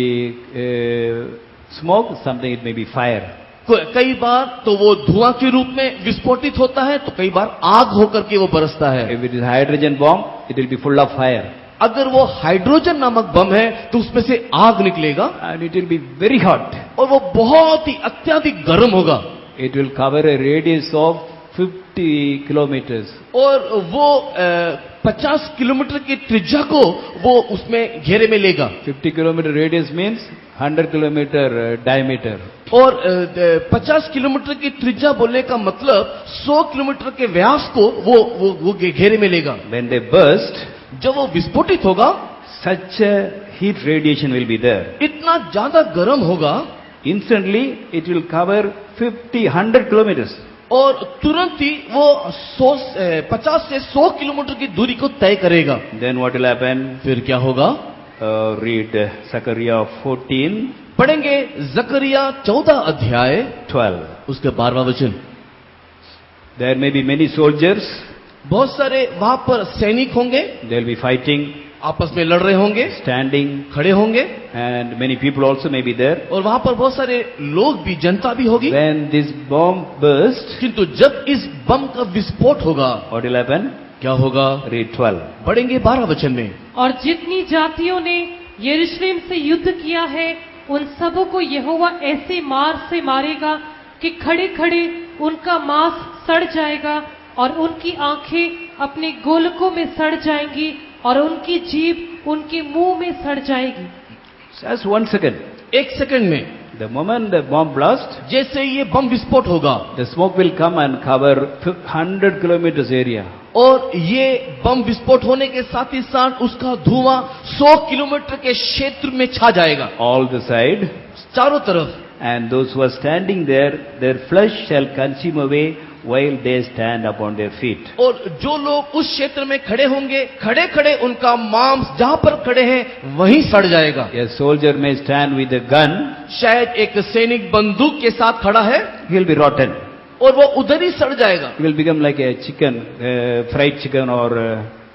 smoke, sometimes it may be fire. कई बार तो वो धुआं के रूप में विस्फोटित होता है, तो कई बार आग होकर के वो बरसता है। If it is hydrogen bomb, it will be full of fire. अगर वो हाइड्रोजन नामक बम है तो उसमें से आग निकलेगा And it will be very hot. और वो बहुत ही अत्यधिक गर्म होगा It will cover a radius of 50 kilometers. और वो 50 किलोमीटर की त्रिज्या को वो उसमें घेरे में लेगा 50 kilometer radius means 100 kilometer diameter. और 50 किलोमीटर की त्रिज्या बोलने का मतलब 100 किलोमीटर के व्यास को वो घेरे में लेगा। When they burst, जब वो विस्फोटित होगा such a heat radiation will be there. इतना ज्यादा गर्म होगा Instantly, it will cover 100 kilometers. और तुरंत ही वो 50 से 100 किलोमीटर की दूरी को तय करेगा। Then what will happen? फिर क्या होगा? Read Zechariah 14, पढ़ेंगे जकरिया 14 अध्याय 12. उसके 12वां वचन। There may be many soldiers. बहुत सारे वहां पर सैनिक होंगे, They will be fighting, आपस में लड़ रहे होंगे, standing, खड़े होंगे and many people also may be there. और वहां पर बहुत सारे लोग भी, जनता भी होगी। When this bomb bursts, किंतु जब इस बम का विस्फोट होगा what will happen? क्या होगा? Read 12. पढ़ेंगे 12 वचन में। और जितनी जातियों ने यरूशलेम से युद्ध किया है उन सबों को यहोवा ऐसे मार से मारेगा कि खड़े खड़े उनका मांस सड़ जाएगा और उनकी आंखें अपने गोलकों में सड़ जाएंगी और उनकी जीभ उनके मुंह में सड़ जाएगी। Just 1 second. एक सेकंड में The moment the bomb blasts, जैसे ये बम विस्फोट होगा the smoke will come and cover 100 kilometers area. और ये बम विस्फोट होने के साथ ही साथ उसका धुआं 100 किलोमीटर के क्षेत्र में छा जाएगा, All the side. चारों तरफ। And those who are standing there, their flesh shall consume away while they stand upon their feet. और जो लोग उस क्षेत्र में खड़े होंगे, खड़े खड़े उनका मांस जहां पर खड़े हैं वहीं सड़ जाएगा। A soldier may stand with a gun, शायद एक सैनिक बंदूक के साथ खड़ा है he will be rotten. और वो उधर ही सड़ जाएगा। He will become like a chicken, fried chicken or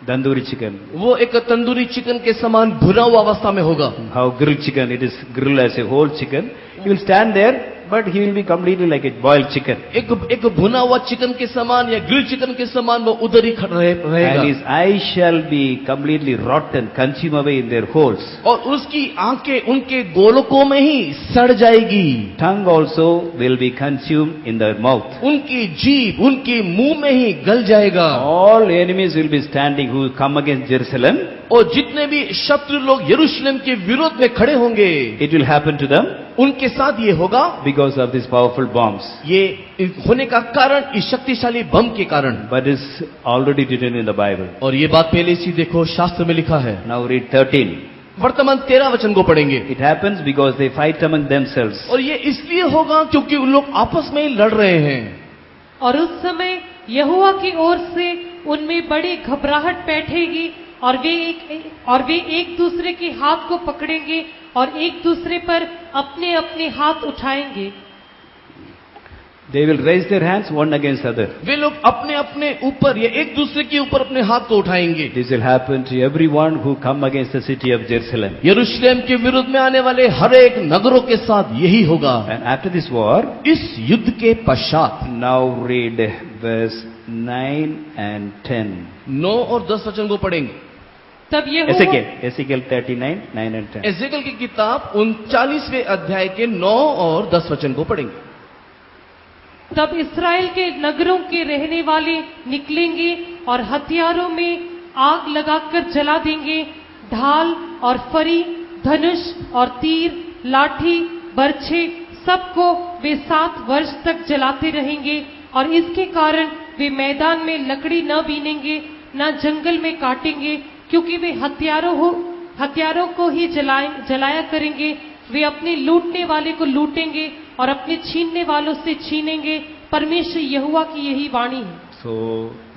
tandoori chicken. वो एक तंदूरी चिकन के समान भुना हुआ अवस्था में होगा। How grilled chicken, it is grilled as a whole chicken. He will stand there, but he will be completely like a boiled chicken. एक भुना हुआ चिकन के समान या ग्रिल चिकन के समान वो उधर ही रहेगा। And his eyes shall be completely rotten, consumed away in their holes. और उसकी आंखें उनके गोलकों में ही सड़ जाएगी। Tongue also will be consumed in their mouth. उनकी जीभ उनके मुंह में ही गल जाएगा। All enemies will be standing who come against Jerusalem. और जितने भी शत्रु लोग यरूशलेम के विरोध में खड़े होंगे, It will happen to them उनके साथ ये होगा because of these powerful bombs. ये होने का कारण इस शक्तिशाली बम के कारण। But it's already written in the Bible. और ये बात पहले से देखो शास्त्र में लिखा है। Now read 13. वर्तमान 13 वचन को पढ़ेंगे। It happens because they fight among themselves. और ये इसलिए होगा क्योंकि उन लोग आपस में ही लड़ रहे हैं। और उस समय यहोवा की ओर से उनमें बड़ी घबराहट बैठेगी और वे एक दूसरे के हाथ को पकड़ेंगे और एक दूसरे पर अपने अपने हाथ उठाएंगे। They will raise their hands one against other. वे लोग अपने अपने ऊपर या एक दूसरे के ऊपर अपने हाथ को उठाएंगे। This will happen to everyone who come against the city of Jerusalem. यरूशलेम के विरुद्ध में आने वाले हर एक नगरों के साथ यही होगा। And after this war, इस युद्ध के पश्चात now read verse 9 and 10. 9 और 10 वचन को पढ़ेंगे। तब Ezekiel 39, 9 and 10. एजेकियल की किताब 39वें अध्याय के 9 और 10 वचन को पढ़ेंगे। तब इस्राएल के नगरों के रहने वाले निकलेंगे और हथियारों में आग लगाकर जला देंगे। ढाल और फरी, धनुष और तीर, लाठी, बर्छे, सबको वे 7 वर्ष तक जलाते रहेंगे। और इसके कारण वे मैदान में लकड़ी न बीनेंगे, न जंगल में काटेंगे, क्योंकि वे हथियारों को ही जलाया करेंगे। वे अपने लूटने वाले को लूटेंगे और अपने छीनने वालों से छीनेंगे। परमेश्वर यहोवा की यही वाणी है। So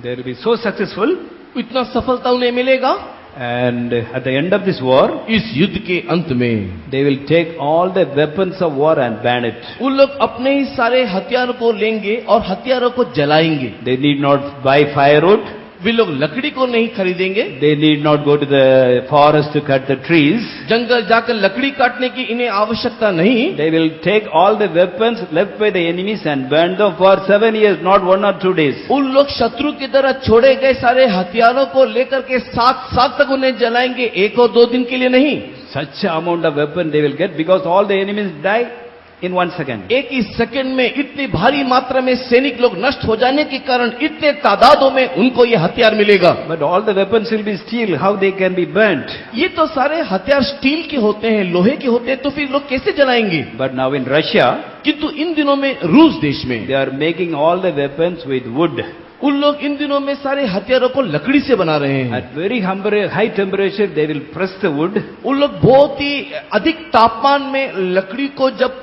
they will be so successful इतना सफलता उन्हें मिलेगा। And at the end of this war, इस युद्ध के अंत में they will take all the weapons of war and burn it. उन लोग अपने ही सारे हथियारों को लेंगे और हथियारों को जलाएंगे। They need not buy firewood. वे लोग लकड़ी को नहीं खरीदेंगे, They need not go to the forest to cut the trees. जंगल जाकर लकड़ी काटने की इन्हें आवश्यकता नहीं। They will take all the weapons left by the enemies and burn them for 7 years, not 1 or 2 days. उन लोग शत्रु की तरह छोड़े गए सारे हथियारों को लेकर के 7 साल तक उन्हें जलाएंगे, 1 और 2 दिन के लिए नहीं। Such amount of weapon they will get because all the enemies die in 1 second. एक ही सेकंड में इतनी भारी मात्रा में सैनिक लोग नष्ट हो जाने के कारण इतने तादादों में उनको ये हथियार मिलेगा। But all the weapons will be steel. How they can be burnt? ये तो सारे हथियार स्टील के होते हैं, लोहे के होते हैं, तो फिर लोग कैसे जलाएंगे? But now in Russia, किंतु इन दिनों में रूस देश में they are making all the weapons with wood. उन लोग इन दिनों में सारे हथियारों को लकड़ी से बना रहे हैं। At very high temperature, they will press the wood. उन लोग बहुत ही अधिक तापमान में लकड़ी को जब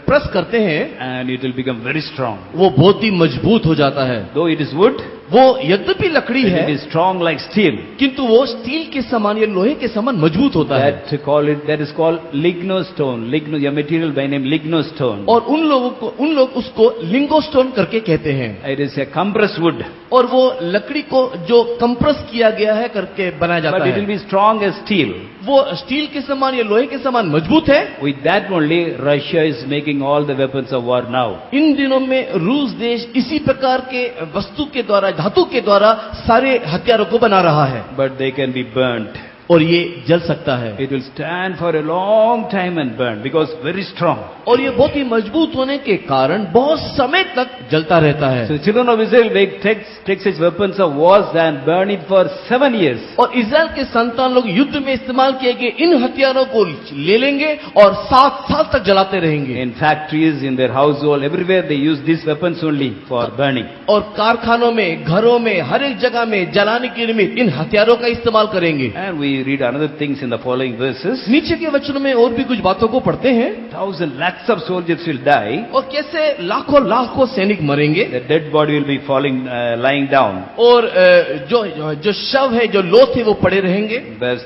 प्रेस करते हैं, And it will become very strong. वो बहुत ही मजबूत हो जाता है। Though it is wood, वो यद्यपि लकड़ी it है, is strong like steel. किंतु वो स्टील के समान या लोहे के समान मजबूत होता है। That is called lignostone. A material by name lignostone. और उन लोग उसको लिंगोस्टोन करके कहते हैं। It is a compressed wood. और वो लकड़ी को जो कंप्रेस किया गया है करके बनाया जाता But it will है, be strong as steel. वो स्टील के समान या लोहे के समान मजबूत है। With that only, Russia is making all the weapons of war now. इन दिनों में रूस देश इसी प्रकार के वस्तु के द्वारा, धातु के द्वारा सारे हथियारों को बना रहा है। But they can be burnt. और ये जल सकता है, It will stand for a long time and burn because very strong. और ये बहुत ही मजबूत होने के कारण बहुत समय तक जलता रहता है। So children of Israel they take such weapons of wars and burn it for 7 years. और इस्राएल के संतान लोग युद्ध में इस्तेमाल किए गए इन हथियारों को ले लेंगे और 7 साल तक जलाते रहेंगे। In factories, in their household, everywhere they use these weapons only for burning. और कारखानों में, घरों में, हर एक जगह में जलाने के निमित्त इन हथियारों का इस्तेमाल करेंगे। And we read another things in the following verses. नीचे के वचनों में और भी कुछ बातों को पढ़ते हैं, 1,000 lakhs of soldiers will die. और कैसे लाखों सैनिक मरेंगे, The dead body will be lying down. और जो शव है, जो लोथ है, वो पड़े रहेंगे। Verse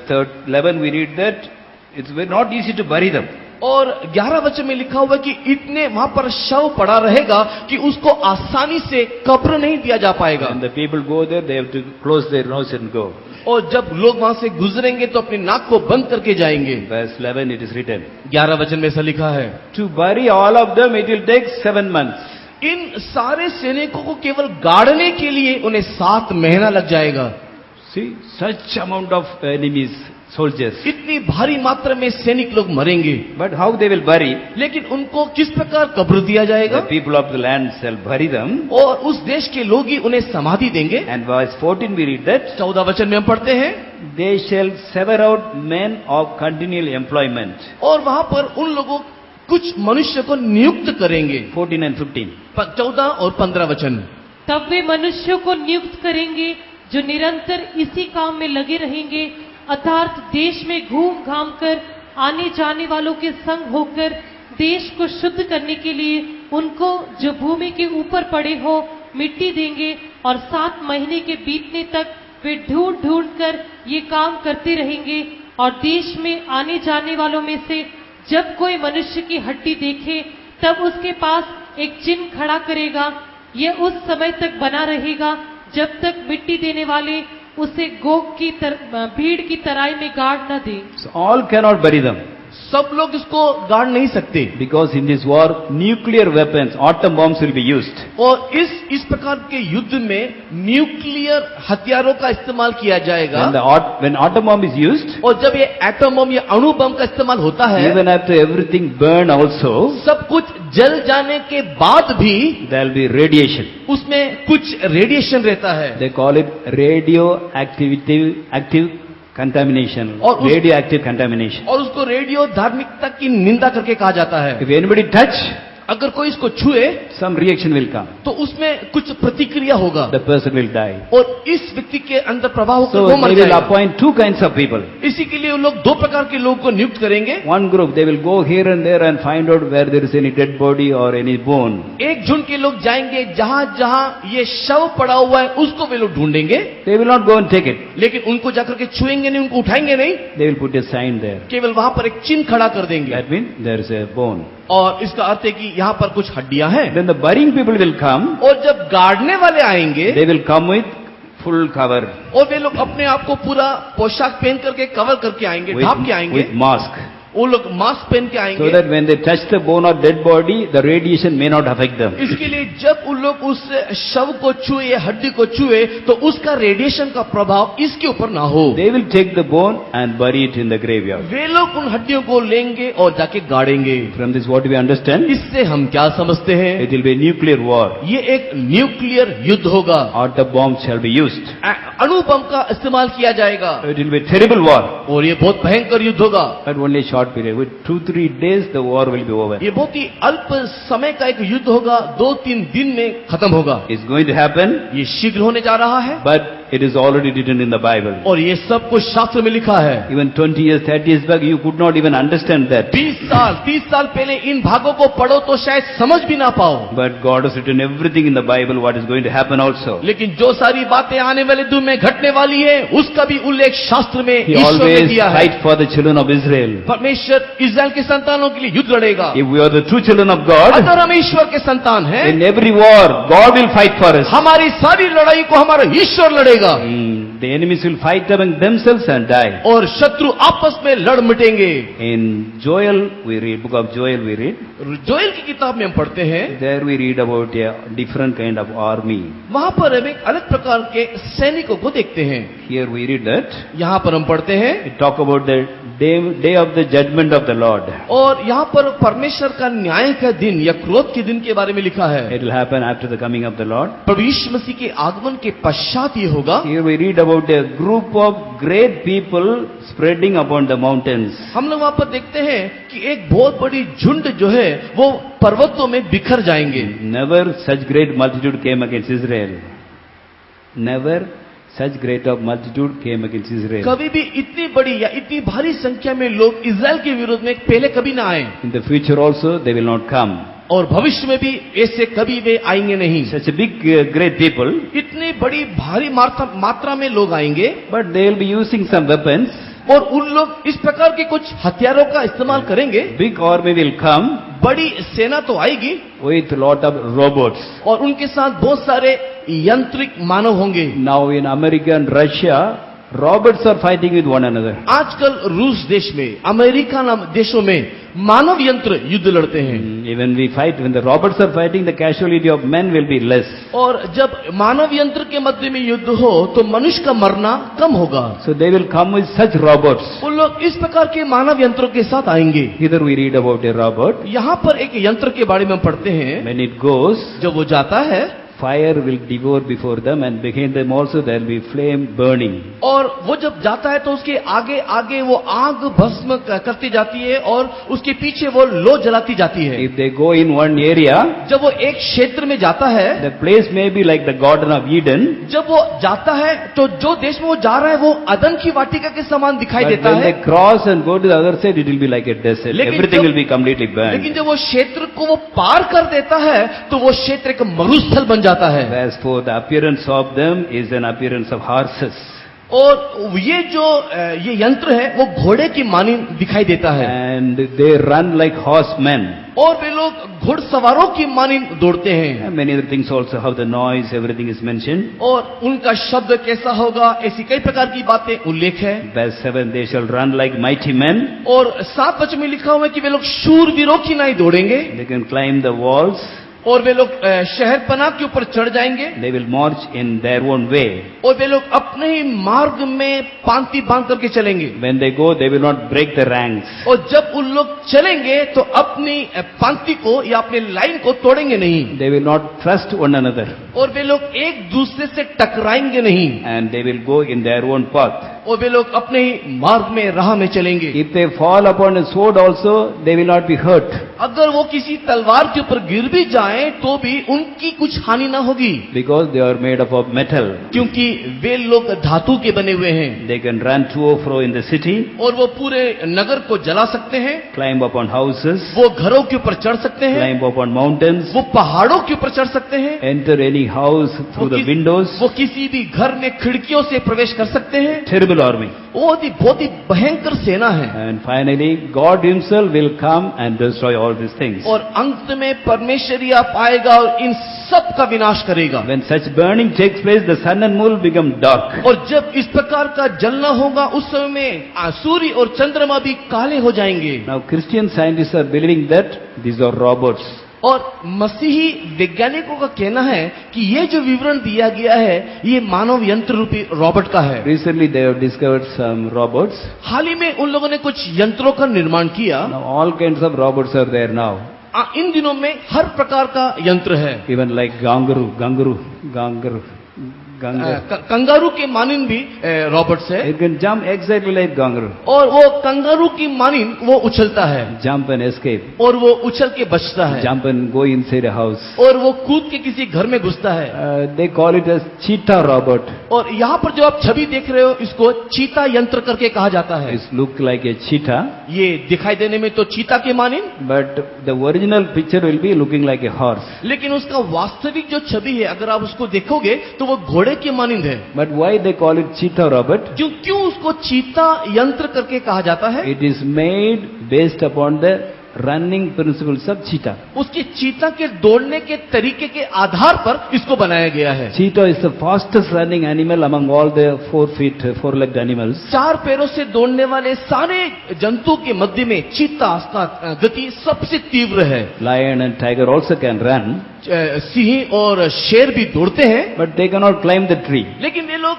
11 we read that it's not easy to bury them. और 11 वचन में लिखा हुआ है कि इतने वहां पर शव पड़ा रहेगा कि उसको आसानी से कब्र नहीं दिया जा पाएगा। When the people go there, they have to close their nose and go. और जब लोग वहां से गुजरेंगे तो अपनी नाक को बंद करके जाएंगे। Verse 11 it is written. 11 वचन में ऐसा लिखा है, To bury all of them it will take 7 months. इन सारे सैनिकों को केवल गाड़ने के लिए उन्हें 7 महीना लग जाएगा। See, such amount of enemies, soldiers. इतनी भारी मात्रा में सैनिक लोग मरेंगे, But how they will bury? लेकिन उनको किस प्रकार कब्र दिया जाएगा? The people of the land shall bury them. और उस देश के लोग ही उन्हें समाधि देंगे। And verse 14 we read that 14 वचन में हम पढ़ते हैं, they shall sever out men of continual employment. और वहां पर उन लोगों कुछ मनुष्य को नियुक्त करेंगे। 14 and 15. 14 और 15 वचन, तब वे मनुष्यों को नियुक्त करेंगे जो निरंतर इसी काम में लगे रहेंगे, अर्थात देश में घूम घाम कर आने जाने वालों के संग होकर देश को शुद्ध करने के लिए उनको जो भूमि के ऊपर पड़े हो मिट्टी देंगे, और 7 महीने के बीतने तक वे ढूंढ ढूंढ कर ये काम करते रहेंगे। और देश में आने जाने वालों में से जब कोई मनुष्य की हड्डी देखे तब उसके पास एक चिन्ह खड़ा करेगा। यह उस समय तक बना रहेगा जब तक मिट्टी देने वाले उसे गोग की भीड़ की तराई में गाड़ न दे। So all cannot bury them. सब लोग इसको गाड़ नहीं सकते, Because in this war, nuclear weapons, atom bombs will be used. और इस प्रकार के युद्ध में न्यूक्लियर हथियारों का इस्तेमाल किया जाएगा। When atom bomb is used, और जब ये एटम बम या अणु बम का इस्तेमाल होता है, even after everything burn also, सब कुछ जल जाने के बाद भी there will be radiation. उसमें कुछ रेडिएशन रहता है। They call it active contamination, और radioactive contamination. और उसको रेडियो धार्मिकता की निंदा करके कहा जाता है। If anybody touch, अगर कोई इसको छुए some reaction will come. तो उसमें कुछ प्रतिक्रिया होगा The person will die. और इस व्यक्ति के अंदर प्रभाव होकर So वो मर they will जाएगा। appoint two kinds of people. इसी के लिए वो लोग दो प्रकार के लोगों को नियुक्त करेंगे। One group, they will go here and there and find out where there is any dead body or any bone. एक झुंड के लोग जाएंगे जहां जहां ये शव पड़ा हुआ है उसको वे लोग ढूंढेंगे, They will not go and take it. लेकिन उनको जाकर के छुएंगे नहीं, उनको उठाएंगे नहीं, They will put a sign there. केवल वहां पर एक चिन्ह खड़ा कर देंगे That means there is a bone. और इसका अर्थ है कि यहाँ पर कुछ हड्डियां हैं। Then the burying people will come. और जब गाड़ने वाले आएंगे They will come with full cover. और वे लोग अपने आप को पूरा पोशाक पहन करके कवर करके आएंगे, ढाप के आएंगे, With mask. वो लोग मास्क पहन के So आएंगे। that when they touch the bone or dead body, the radiation may not affect them. इसके लिए जब उन लोग उस शव को छुए या हड्डी को छुए तो उसका रेडिएशन का प्रभाव इसके ऊपर ना हो। They will take the bone and bury it in the graveyard. वे लोग उन हड्डियों को लेंगे और जाके गाड़ेंगे। From this what we understand? इससे हम क्या समझते हैं? It will be a nuclear war. ये एक न्यूक्लियर युद्ध होगा, Atom bombs shall be used. अणु बम का इस्तेमाल किया जाएगा It will be a terrible war. और ये बहुत भयंकर युद्ध होगा। But only a short period. With 2-3 days the war will be over. ये बहुत ही अल्प समय का एक युद्ध होगा, 2-3 दिन में खत्म होगा। It's going to happen, ये शीघ्र होने जा रहा है but it is already written in the Bible. और ये सब कुछ शास्त्र में लिखा है। Even 20 years, 30 years back, you could not even understand that. 20 साल 30 साल पहले इन भागों को पढ़ो तो शायद समझ भी ना पाओ, But God has written everything in the Bible, what is going to happen also. लेकिन जो सारी बातें आने वाले दिन में घटने वाली है उसका भी उल्लेख शास्त्र में He ईश्वर ने always दिया है। fight for the children of Israel. परमेश्वर इस्राएल के संतानों के लिए युद्ध लड़ेगा। If we are the true children of God, अगर हम ईश्वर के संतान हैं, in every war, God will fight for us. हमारी सारी लड़ाई को हमारा ईश्वर लड़ेगा The enemies will fight among themselves and die. और शत्रु आपस में लड़ मिटेंगे। In Joel, we read, book of Joel we read, Joel की किताब में हम पढ़ते हैं, there we read about a different kind of army. वहां पर हम एक अलग प्रकार के सैनिकों को देखते हैं। Here we read that, यहाँ पर हम पढ़ते हैं it talk about the day of the judgment of the Lord. और यहाँ पर परमेश्वर का न्याय का दिन या क्रोध के दिन के बारे में लिखा है। It will happen after the coming of the Lord. प्रभु यीशु मसीह के आगमन के पश्चात ये होगा। Here we read about a group of great people spreading upon the mountains. हम लोग वहां पर देखते हैं कि एक बहुत बड़ी झुंड जो है वो पर्वतों में बिखर जाएंगे। Never such great multitude came against Israel. Never such great of multitude came against Israel. कभी भी इतनी बड़ी या इतनी भारी संख्या में लोग इस्राएल के विरोध में पहले कभी ना आए In the future also they will not come. और भविष्य में भी ऐसे कभी वे आएंगे नहीं। Such a big great people, इतनी बड़ी भारी मात्रा में लोग आएंगे but they will be using some weapons. और उन लोग इस प्रकार के कुछ हथियारों का इस्तेमाल करेंगे। Big army will come बड़ी सेना तो आएगी with lot of robots. और उनके साथ बहुत सारे यांत्रिक मानव होंगे। Now in America and Russia, robots are fighting with one another. आजकल रूस देश में, अमेरिका नाम देशों में मानव यंत्र युद्ध लड़ते हैं। Even we fight, when the robots are fighting, the casualty of men will be less. और जब मानव यंत्र के मध्य में युद्ध हो तो मनुष्य का मरना कम होगा। So they will come with such robots. वो लोग इस प्रकार के मानव यंत्रों के साथ आएंगे। Either we read about a robot, यहाँ पर एक यंत्र के बारे में पढ़ते हैं, when it goes, जब वो जाता है fire will devour before them and behind them also there will be flame burning. और वो जब जाता है तो उसके आगे आगे वो आग भस्म करती जाती है और उसके पीछे वो लो जलाती जाती है। If they go in one area, जब वो एक क्षेत्र में जाता है, the place may be like the Garden of Eden. जब वो जाता है तो जो देश में वो जा रहा है वो अदन की वाटिका के समान दिखाई But देता when है। they cross and go to the other side, it will be like a desert. लेकिन Everything जब- will be completely burned. लेकिन जब वो क्षेत्र को वो पार कर देता है तो वो क्षेत्र एक मरुस्थल बन जाता है। As for the appearance of them is an appearance of horses. और ये यंत्र है वो घोड़े की मानी दिखाई देता है And they run like horsemen. और वे लोग घुड़सवारों की मानी दौड़ते हैं। And many other things also, how the noise, everything is mentioned. और उनका शब्द कैसा होगा, ऐसी कई प्रकार की बातें उल्लेख है। Verse 7, they shall run like mighty men. और 7 वचन में लिखा हुआ है कि वे लोग शूरवीरों की नाई दौड़ेंगे They can climb the walls. और वे लोग शहर पनाह के ऊपर चढ़ जाएंगे They will march in their own way. और वे लोग अपने ही मार्ग में पांति बांध करके चलेंगे। When they go, they will not break the ranks. और जब उन लोग चलेंगे तो अपनी पांति को या अपने लाइन को तोड़ेंगे नहीं They will not trust one another. और वे लोग एक दूसरे से टकराएंगे नहीं And they will go in their own path. और वे लोग अपने ही मार्ग में राह में चलेंगे। If they fall upon a sword also, they will not be hurt, अगर वो किसी तलवार के ऊपर गिर भी जाएं तो भी उनकी कुछ हानि ना होगी, because they are made up of metal. क्योंकि वे लोग धातु के बने हुए हैं They can run to and fro in the city, और वो पूरे नगर को जला सकते हैं, climb upon houses, वो घरों के ऊपर चढ़ सकते हैं, climb upon mountains, वो पहाड़ों के ऊपर चढ़ सकते हैं, enter any house through the windows. वो किसी भी घर में खिड़कियों से प्रवेश कर सकते हैं। Terrible army. वो बहुत ही भयंकर सेना है। And finally, God Himself will come and destroy all these things. और अंत में परमेश्वर ही आप आएगा और इन सब का विनाश करेगा। When such burning takes place, the sun and moon become dark. और जब इस प्रकार का जलना होगा उस समय में सूर्य और चंद्रमा भी काले हो जाएंगे। Now, Christian scientists are believing that these are robots. और मसीही वैज्ञानिकों का कहना है कि ये जो विवरण दिया गया है ये मानव यंत्र रूपी रॉबोट का है। Recently, they have discovered some robots. हाल ही में उन लोगों ने कुछ यंत्रों का निर्माण किया। Now, all kinds of robots are there now. इन दिनों में हर प्रकार का यंत्र है। Even like kangaroo. कंगारू के मानिन भी रॉबोट्स है। It can jump exactly like kangaroo. और वो कंगारू की मानिन वो उछलता है Jump and escape. और वो उछल के बचता है Jump and go inside a house. और वो कूद के किसी घर में घुसता है। They call it as cheetah robot. और यहाँ पर जो आप छवि देख रहे हो इसको चीता यंत्र करके कहा जाता है। It looks like a cheetah, ये दिखाई देने में तो चीता के मानिन, but the original picture will be looking like a horse. लेकिन उसका वास्तविक जो छवि है अगर आप उसको देखोगे तो वो घोड़े की मानिंद है। But why they call it cheetah robot? क्यों उसको चीता यंत्र करके कहा जाता है? It is made based upon the running principles of cheetah. उसकी चीता के दौड़ने के तरीके के आधार पर इसको बनाया गया है। Cheetah is the fastest running animal among all the 4-legged animals. 4 पैरों से दौड़ने वाले सारे जंतु के मध्य में चीता का गति सबसे तीव्र है। Lion and tiger also can run, Singh और शेर भी दौड़ते हैं, but they cannot climb the tree. लेकिन वे लोग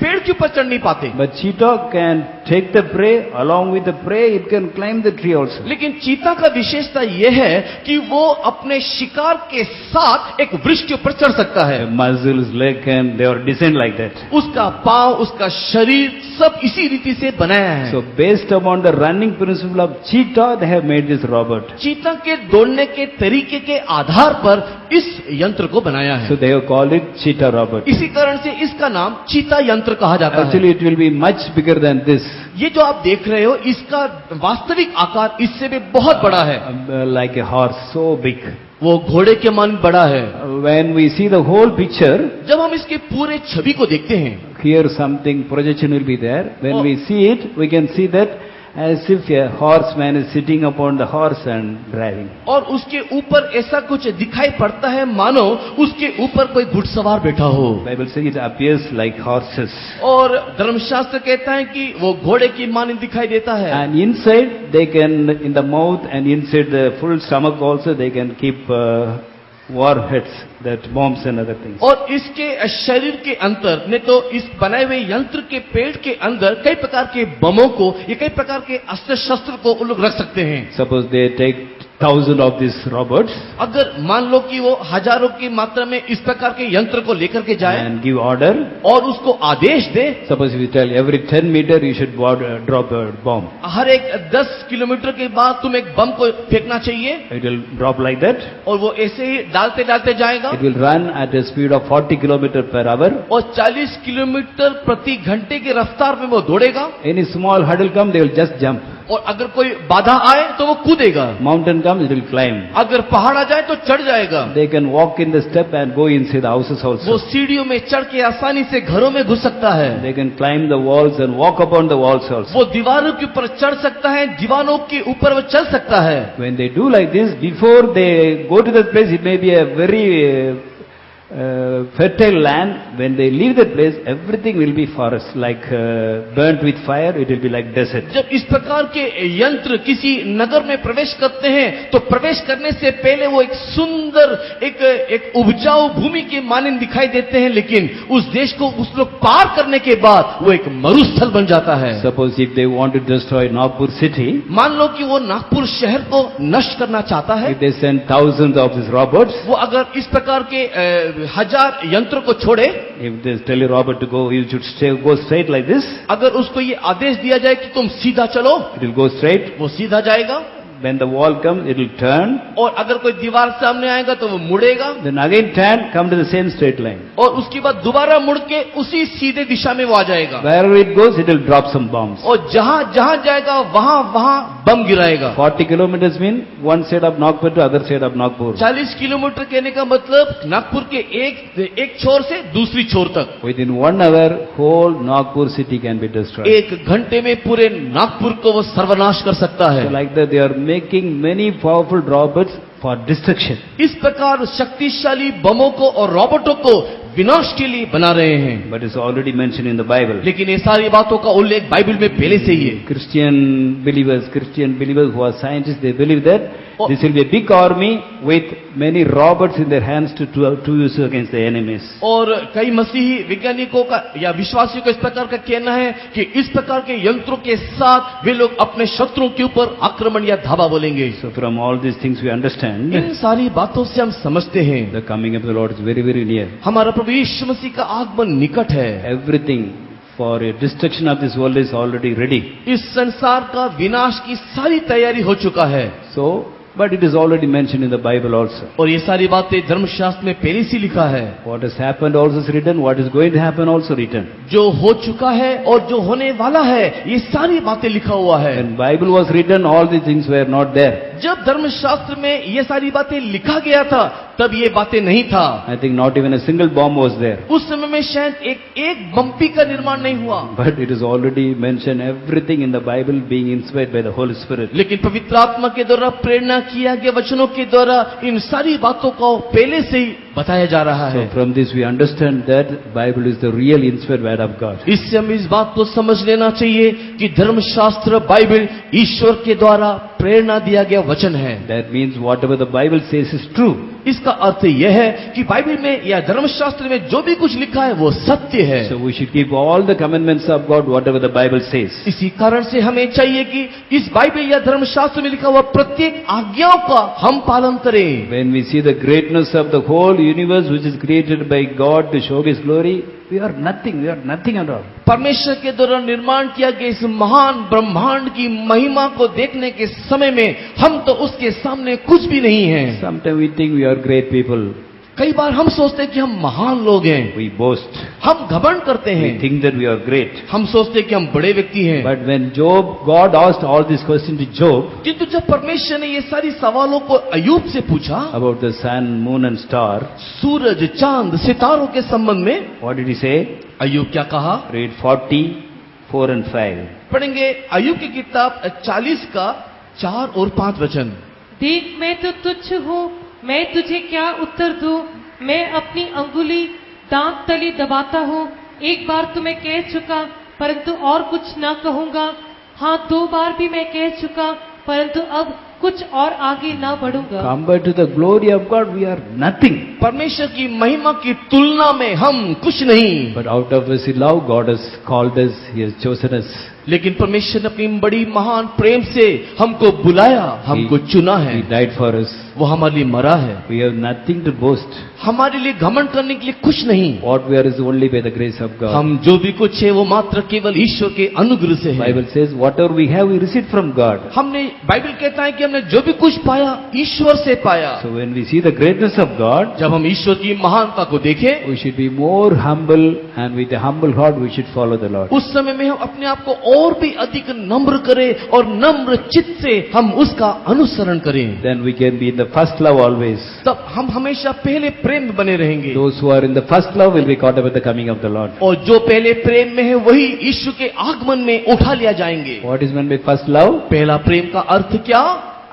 पेड़ के ऊपर चढ़ नहीं पाते। But cheetah can take the prey, along with the prey, it can climb the tree also. लेकिन चीता का विशेषता यह है कि वो अपने शिकार के साथ एक वृक्ष के ऊपर चढ़ सकता है। The muscles, leg, and they are designed like that. उसका पांव, उसका शरीर सब इसी रीति से बनाया है। So based upon the running principle of cheetah, they have made this robot. चीता के दौड़ने के तरीके के आधार पर इस यंत्र को बनाया है। So they have called it cheetah robot. इसी कारण से इसका नाम चीता यंत्र कहा जाता है। Actually, it will be much bigger than this. ये जो आप देख रहे हो इसका वास्तविक आकार इससे भी बहुत बड़ा है। Like a horse, so big. वो घोड़े के मान बड़ा है। When we see the whole picture, जब हम इसके पूरे छवि को देखते हैं, here something projection will be there. When we see it, we can see that as if a horseman is sitting upon the horse and driving. और उसके ऊपर ऐसा कुछ दिखाई पड़ता है मानो उसके ऊपर कोई घुड़सवार बैठा हो। Bible says it appears like horses. और धर्मशास्त्र कहता है कि वो घोड़े की मानी दिखाई देता है। And inside they can, in the mouth and inside the full stomach also, they can keep warheads, that bombs and other things. और इसके शरीर के अंदर ने तो इस बनाए हुए यंत्र के पेट के अंदर कई प्रकार के बमों को, ये कई प्रकार के अस्त्र शस्त्र को उन लोग रख सकते हैं। Suppose they take 1,000 of these robots अगर मान लो कि वो हजारों की मात्रा में इस प्रकार के यंत्र को लेकर के जाए and give order. और उसको आदेश दे, Suppose if you tell every 10 meter you should drop a bomb. हर एक 10 किलोमीटर के बाद तुम एक बम को फेंकना चाहिए, It will drop like that. और वो ऐसे ही डालते डालते जाएगा It will run at a speed of 40 km per hour. और 40 किलोमीटर प्रति घंटे की रफ्तार में वो दौड़ेगा। Any small hurdle come, they will just jump. और अगर कोई बाधा आए तो वो कूदेगा, Mountain comes, it will climb. अगर पहाड़ आ जाए तो चढ़ जाएगा। They can walk in the step and go inside the houses वो also. सीढ़ियों में चढ़ के आसानी से घरों में घुस सकता है। They can climb the walls and walk upon the walls also. वो दीवारों के ऊपर चढ़ सकता है, दीवारों के ऊपर वो चल सकता है। When they do like this, before they go to that place, it may be a very fertile land. When they leave that place, everything will be forest, like burnt with fire. It will be like desert. जब इस प्रकार के यंत्र किसी नगर में प्रवेश करते हैं तो प्रवेश करने से पहले वो एक सुंदर एक उपजाऊ भूमि के मानन दिखाई देते हैं, लेकिन उस देश को उस लोग पार करने के बाद वो एक मरुस्थल बन जाता है। Suppose if they want to destroy Nagpur city, मान लो कि वो नागपुर शहर को नष्ट करना चाहता है, if they send thousands of these robots, वो अगर इस प्रकार के 1000 यंत्रों को छोड़े, if they tell a robot to go, you should go straight like this, अगर उसको ये आदेश दिया जाए कि तुम सीधा चलो, it will go straight. वो सीधा जाएगा, When the wall comes, it will turn, और अगर कोई दीवार सामने आएगा तो वो मुड़ेगा, then again turn, come to the same straight line. और उसके बाद दोबारा मुड़ के उसी सीधे दिशा में वो आ जाएगा, Wherever it goes, it will drop some bombs. और जहां जहां जाएगा वहां वहां बम गिराएगा। 40 kilometers mean one side of Nagpur to other side of Nagpur. 40 kilometre कहने का मतलब नागपुर के एक छोर से दूसरी छोर तक, Within 1 hour, whole Nagpur city can be destroyed. एक घंटे में पूरे नागपुर को वो सर्वनाश कर सकता है। So like that, they are making many powerful robots for destruction. इस प्रकार शक्तिशाली बमों को और रोबोटों को विनाश के लिए बना रहे हैं, But it's already mentioned in the Bible. लेकिन ये सारी बातों का उल्लेख बाइबल में पहले से ही है। Christian believers who are scientists, they believe that this will be a big army with many robots in their hands to use against the enemies. और कई मसीही वैज्ञानिकों का या विश्वासियों का इस प्रकार का कहना है कि इस प्रकार के यंत्रों के साथ वे लोग अपने शत्रुओं के ऊपर आक्रमण या धावा बोलेंगे। So from all these things we understand इन सारी बातों से हम समझते हैं the coming of the Lord is very, very near. हमारा प्रभु यीशु मसीह का आगमन निकट है। Everything for a destruction of this world is already ready. इस संसार का विनाश की सारी तैयारी हो चुका है, So, but it is already mentioned in the Bible also. और ये सारी बातें धर्मशास्त्र में पहले से लिखा है। What has happened also is written, what is going to happen also written. जो हो चुका है और जो होने वाला है ये सारी बातें लिखा हुआ है। When Bible was written, all these things were not there. जब धर्मशास्त्र में ये सारी बातें लिखा गया था तब ये बातें नहीं था। I think not even a single bomb was there. उस समय में शायद एक बम्पी का निर्माण नहीं हुआ, But it is already mentioned everything in the Bible being inspired by the Holy Spirit. लेकिन पवित्र आत्मा के द्वारा प्रेरणा किया गया वचनों के द्वारा इन सारी बातों को पहले से ही बताया जा रहा So है। from this we understand that Bible is the real inspired word of God. इससे हम इस बात को समझ लेना चाहिए कि धर्मशास्त्र बाइबल ईश्वर के द्वारा प्रेरणा दिया गया वचन है। That means whatever the Bible says is true. इसका अर्थ यह है कि बाइबल में या धर्मशास्त्र में जो भी कुछ लिखा है वो सत्य है। So we should keep all the commandments of God, whatever the Bible says. इसी कारण से हमें चाहिए कि इस बाइबल या धर्मशास्त्र में लिखा हुआ प्रत्येक आज्ञाओं का हम पालन करें। When we see the greatness of the whole universe which is created by God to show His glory, we are nothing at all. परमेश्वर के द्वारा निर्माण किया गया इस महान ब्रह्मांड की महिमा को देखने के समय में हम तो उसके सामने कुछ भी नहीं हैं। Sometimes we think we are great people. कई बार हम सोचते हैं कि हम महान लोग हैं, We boast. हम घमंड करते We हैं, think that we are great. हम सोचते हैं कि हम बड़े व्यक्ति हैं। But when God asked all these questions to Job किंतु जब परमेश्वर ने ये सारी सवालों को अय्यूब से पूछा about the sun, moon and star, सूरज चांद सितारों के संबंध में, what did he say? अय्यूब क्या कहा? Read 40, 4 and 5. पढ़ेंगे अय्यूब की किताब 40 का 4 और 5 वचन। देख मैं तो तुच्छ हूँ, मैं तुझे क्या उत्तर दूं? मैं अपनी अंगुली दांत तली दबाता हूँ। एक बार तो मैं कह चुका परंतु और कुछ ना कहूंगा। हाँ 2 बार भी मैं कह चुका परंतु अब कुछ और आगे ना बढ़ूंगा। Compared to the glory of God, we are nothing. परमेश्वर की महिमा की तुलना में हम कुछ नहीं, But out of His love, God has called us, He has chosen us. लेकिन परमेश्वर ने अपनी बड़ी महान प्रेम से हमको बुलाया, हमको चुना है, He died for us. वो हमारे लिए मरा है। We have nothing to boast. हमारे लिए घमंड करने के लिए कुछ नहीं। What we are is only by the grace of God. हम जो भी कुछ है वो मात्र केवल ईश्वर के अनुग्रह से है। Bible says, whatever we have, we receive from God. हमने बाइबल कहता है कि हमने जो भी कुछ पाया ईश्वर से पाया। So when we see the greatness of God, जब हम ईश्वर की महानता को देखें, we should be more humble, and with a humble heart, we should follow the Lord. उस समय में हम अपने आप को और भी अधिक नम्र करें और नम्र चित्त से हम उसका अनुसरण करें। Then we can be in the first love always. तब हम हमेशा पहले प्रेम में बने रहेंगे। Those who are in the first love will be caught up at the coming of the Lord. और जो पहले प्रेम में है वही यीशु के आगमन में उठा लिया जाएंगे। What is meant by first love? पहला प्रेम का अर्थ क्या?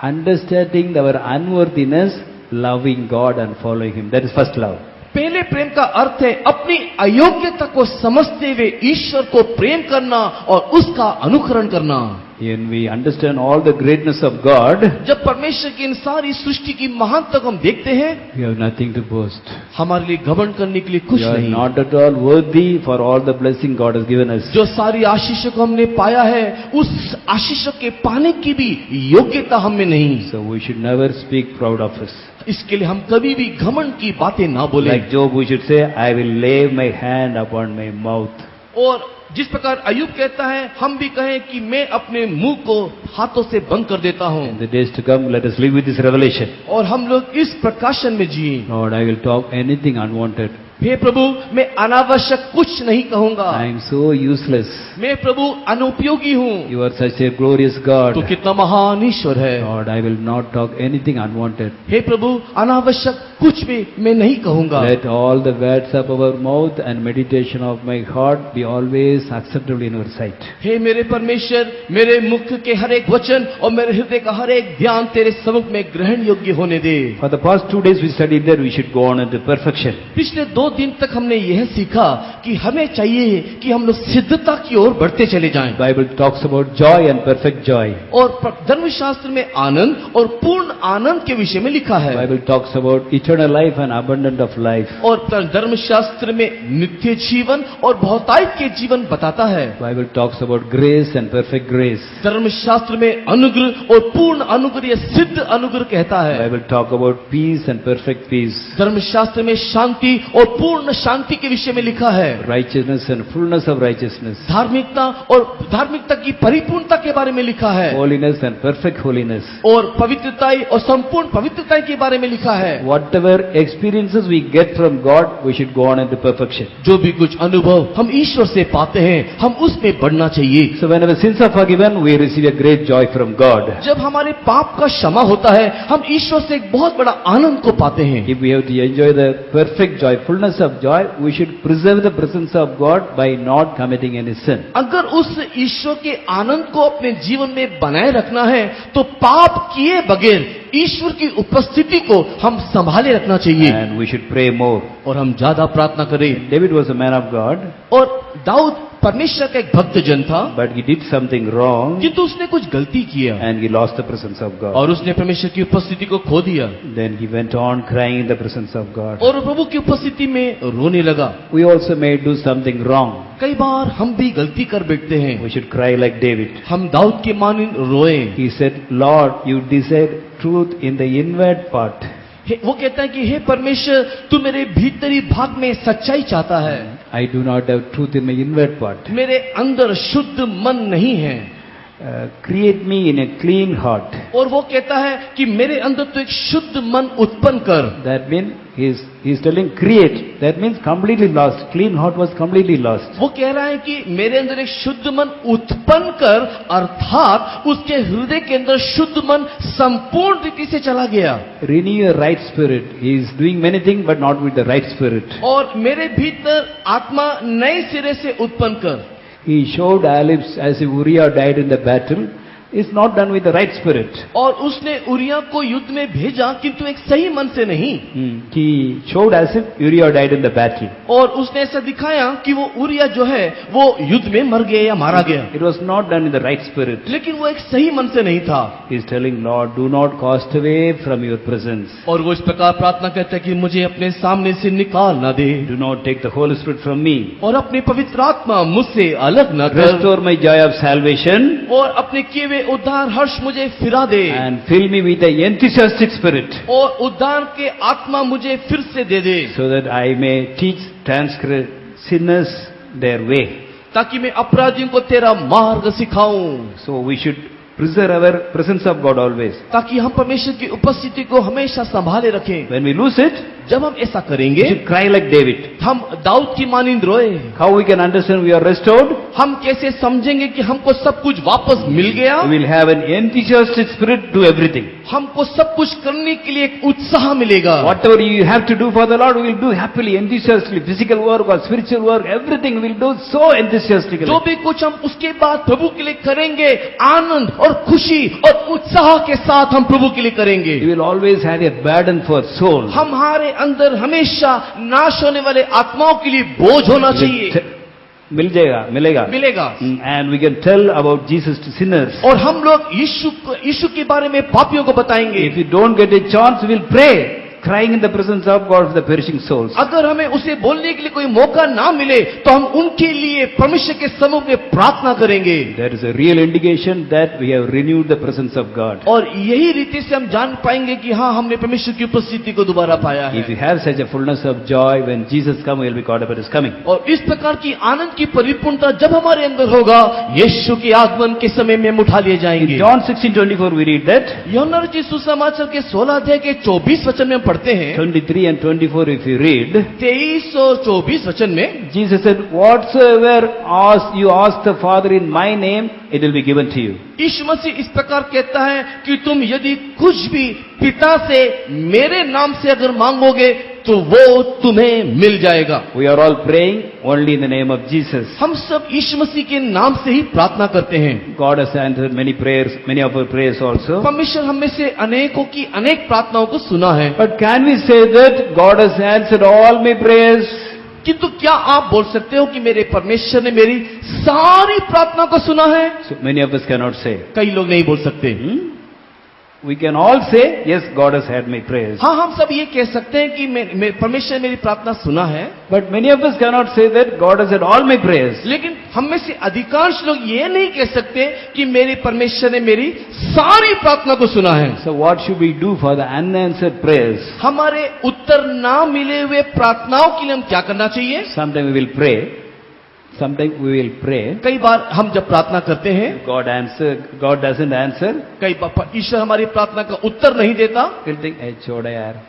Understanding our unworthiness, loving God and following Him. That is first love. पहले प्रेम का अर्थ है अपनी अयोग्यता को समझते हुए ईश्वर को प्रेम करना और उसका अनुकरण करना। When we understand all the greatness of God, जब परमेश्वर की इन सारी सृष्टि की महानता को हम देखते हैं, we have nothing to boast. हमारे लिए घमंड करने के लिए कुछ We are नहीं। not at all worthy for all the blessing God has given us. जो सारी आशीषों को हमने पाया है, उस आशीषों के पाने की भी योग्यता हमें नहीं। So we should never speak proud of us. इसके लिए हम कभी भी घमंड की बातें ना बोले। Like Job, we should say, I will lay my hand upon my mouth. और जिस प्रकार अय्यूब कहता है, हम भी कहें कि मैं अपने मुंह को हाथों से बंद कर देता हूं। In the days to come, let us live with this revelation. और हम लोग इस प्रकाशन में जिए। Lord, I will talk anything unwanted. हे प्रभु, मैं अनावश्यक कुछ नहीं कहूंगा। I am so useless. मैं प्रभु अनुपयोगी हूँ। You are such a glorious God. तो कितना महान ईश्वर है। Lord, I will not talk anything unwanted. हे प्रभु, अनावश्यक कुछ भी मैं नहीं कहूंगा। Let all the words of our mouth and meditation of my heart be always acceptable in your sight. हे मेरे परमेश्वर, मेरे मुख के हर एक वचन और मेरे हृदय का हर एक ध्यान तेरे सम्मुख में ग्रहण योग्य होने दे। For the past 2 days we studied that we should go on into perfection. पिछले 2 दिन तक हमने यह सीखा कि हमें चाहिए कि हम लोग सिद्धता की ओर बढ़ते चले जाएं। Bible talks about joy and perfect joy. और धर्मशास्त्र में आनंद और पूर्ण आनंद के विषय में लिखा है। Bible talks about eternal life and abundant of life. और धर्मशास्त्र में नित्य जीवन और बहुतायत के जीवन बताता है। Bible talks about grace and perfect grace. धर्मशास्त्र में अनुग्रह और पूर्ण अनुग्रह, सिद्ध अनुग्रह कहता है। Bible talk about peace and perfect peace. धर्मशास्त्र में शांति और पूर्ण शांति के विषय में लिखा है। Righteousness and fullness of righteousness. धार्मिकता और धार्मिकता की परिपूर्णता के बारे में लिखा है। Holiness and perfect holiness. और पवित्रता और संपूर्ण पवित्रता के बारे में लिखा है। Whatever experiences we get from God, we should go on into perfection. जो भी कुछ अनुभव हम ईश्वर से पाते हैं, हम उसमें बढ़ना चाहिए। So when our sins are forgiven, we receive a great joy from God. जब हमारे पाप का क्षमा होता है, हम ईश्वर से एक बहुत बड़ा आनंद को पाते हैं। If we have to enjoy the perfect joy, fullness of joy, we should preserve the presence of God by not committing any sin. अगर उस ईश्वर के आनंद को अपने जीवन में बनाए रखना है, तो पाप किए बगैर ईश्वर की उपस्थिति को हम संभाले रखना चाहिए। And we should pray more. और हम ज्यादा प्रार्थना करें। David was a man of God, और दाऊद परमेश्वर का एक भक्त जन था, but he did something wrong किंतु उसने कुछ गलती किया and he lost the presence of God. और उसने परमेश्वर की उपस्थिति को खो दिया Then he went on crying in the presence of God. और प्रभु की उपस्थिति में रोने लगा। We also may do something wrong. कई बार हम भी गलती कर बैठते हैं। We should cry like David. हम दाऊद के मानिंद रोए। He said, Lord, you desire truth in the inward part. वो कहता है कि हे परमेश्वर, तू मेरे भीतरी भाग में सच्चाई चाहता है। I do not have truth in my inward part. मेरे अंदर शुद्ध मन नहीं है। Create me in a clean heart. और वो कहता है कि मेरे अंदर तो एक शुद्ध मन उत्पन्न कर। That means he's telling create. That means completely lost. Clean heart was completely lost. वो कह रहा है कि मेरे अंदर एक शुद्ध मन उत्पन्न कर, अर्थात उसके हृदय के अंदर शुद्ध मन संपूर्ण रीति से चला गया। Renew your right spirit. He is doing many things but not with the right spirit. और मेरे भीतर आत्मा नए सिरे से उत्पन्न कर। He showed olives as if Uriah died in the battle. It's not done with the right spirit. और उसने उरिया को युद्ध में भेजा, किंतु एक सही मन से नहीं। He showed as if Uriah died in the battle. और उसने ऐसा दिखाया कि वो उरिया जो है वो युद्ध में मर गया या मारा गया, It was not done in the right spirit. लेकिन वो एक सही मन से नहीं था। He is telling, Lord, do not cast away from your presence. और वो इस प्रकार प्रार्थना करता है कि मुझे अपने सामने से निकाल ना दे Do not take the Holy Spirit from me. और अपनी पवित्र आत्मा मुझसे अलग न कर Restore my joy of salvation और अपने किए हुए उद्धार हर्ष मुझे फिरा दे and fill me with the enthusiastic spirit, और उद्धार के आत्मा मुझे फिर से दे दे, so that I may teach sinners their way. ताकि मैं अपराधियों को तेरा मार्ग सिखाऊं। So we should preserve our presence of God always. ताकि हम परमेश्वर की उपस्थिति को हमेशा संभाले रखें। When we lose it, जब हम ऐसा we करेंगे, should cry like David. हम दाऊद की मानिंद रोए। How we can understand we are restored? हम कैसे समझेंगे कि हमको सब कुछ वापस मिल गया? We will have an enthusiastic spirit to everything. हमको सब कुछ करने के लिए एक उत्साह मिलेगा। Whatever you have to do for the Lord, we will do happily, enthusiastically. Physical work or spiritual work, everything we will do so enthusiastically. जो भी कुछ हम उसके बाद प्रभु के लिए करेंगे, आनंद और खुशी और उत्साह के साथ हम प्रभु के लिए करेंगे। You will always have a burden for soul. हमारे अंदर हमेशा नाश होने वाले आत्माओं के लिए बोझ होना चाहिए। मिलेगा. मिलेगा. And we can tell about Jesus to sinners. और हम लोग यीशु के बारे में पापियों को बताएंगे. If you don't get a chance, we'll pray, crying in the presence of God for the perishing souls. अगर हमें उसे बोलने के लिए कोई मौका ना मिले तो हम उनके लिए परमेश्वर के सम्मुख में प्रार्थना करेंगे. There is a real indication that we have renewed the presence of God. और यही रीति से हम जान पाएंगे कि हाँ, हमने परमेश्वर की उपस्थिति को दोबारा पाया है. If we have such a fullness of joy, when Jesus comes, we will be caught up at His coming. और इस प्रकार की आनंद की परिपूर्णता जब हमारे अंदर होगा, यीशु के आगमन के समय में हम उठा लिए In जाएंगे. John 16:24 we read that. यूहन्ना रचित सुसमाचार के 16 अध्याय के 24 वचन में हम पढ़ते हैं. 23 and 24 if you read, 23 और 24 वचन में Jesus said, whatsoever you ask the Father in my name, it will be given to you. यीशु मसीह इस प्रकार कहता है कि तुम यदि कुछ भी पिता से मेरे नाम से अगर मांगोगे तो वो तुम्हें मिल जाएगा. We are all praying only in the name of Jesus. हम सब यीशु मसीह के नाम से ही प्रार्थना करते हैं. God has answered many prayers, many of our prayers also. परमेश्वर हम में से अनेकों की अनेक प्रार्थनाओं को सुना है. But can we say that God has answered all my prayers? किंतु क्या आप बोल सकते हो कि मेरे परमेश्वर ने मेरी सारी प्रार्थना को सुना है? So many of us cannot say. कई लोग नहीं बोल सकते. We can all say, yes, God has heard my prayers. हाँ, हम सब ये कह सकते हैं कि परमेश्वर मेरी प्रार्थना सुना है. But many of us cannot say that God has heard all my prayers. लेकिन हम में से अधिकांश लोग ये नहीं कह सकते कि मेरे परमेश्वर ने मेरी सारी प्रार्थना को सुना है. So what should we do for the unanswered prayers? हमारे उत्तर ना मिले हुए प्रार्थनाओं के लिए हम क्या करना चाहिए? Sometimes we will pray. Sometimes we will pray. कई बार हम जब प्रार्थना करते हैं, God doesn't answer. कई बार ईश्वर हमारी प्रार्थना का उत्तर नहीं देता. We'll think, hey, छोड़ो यार.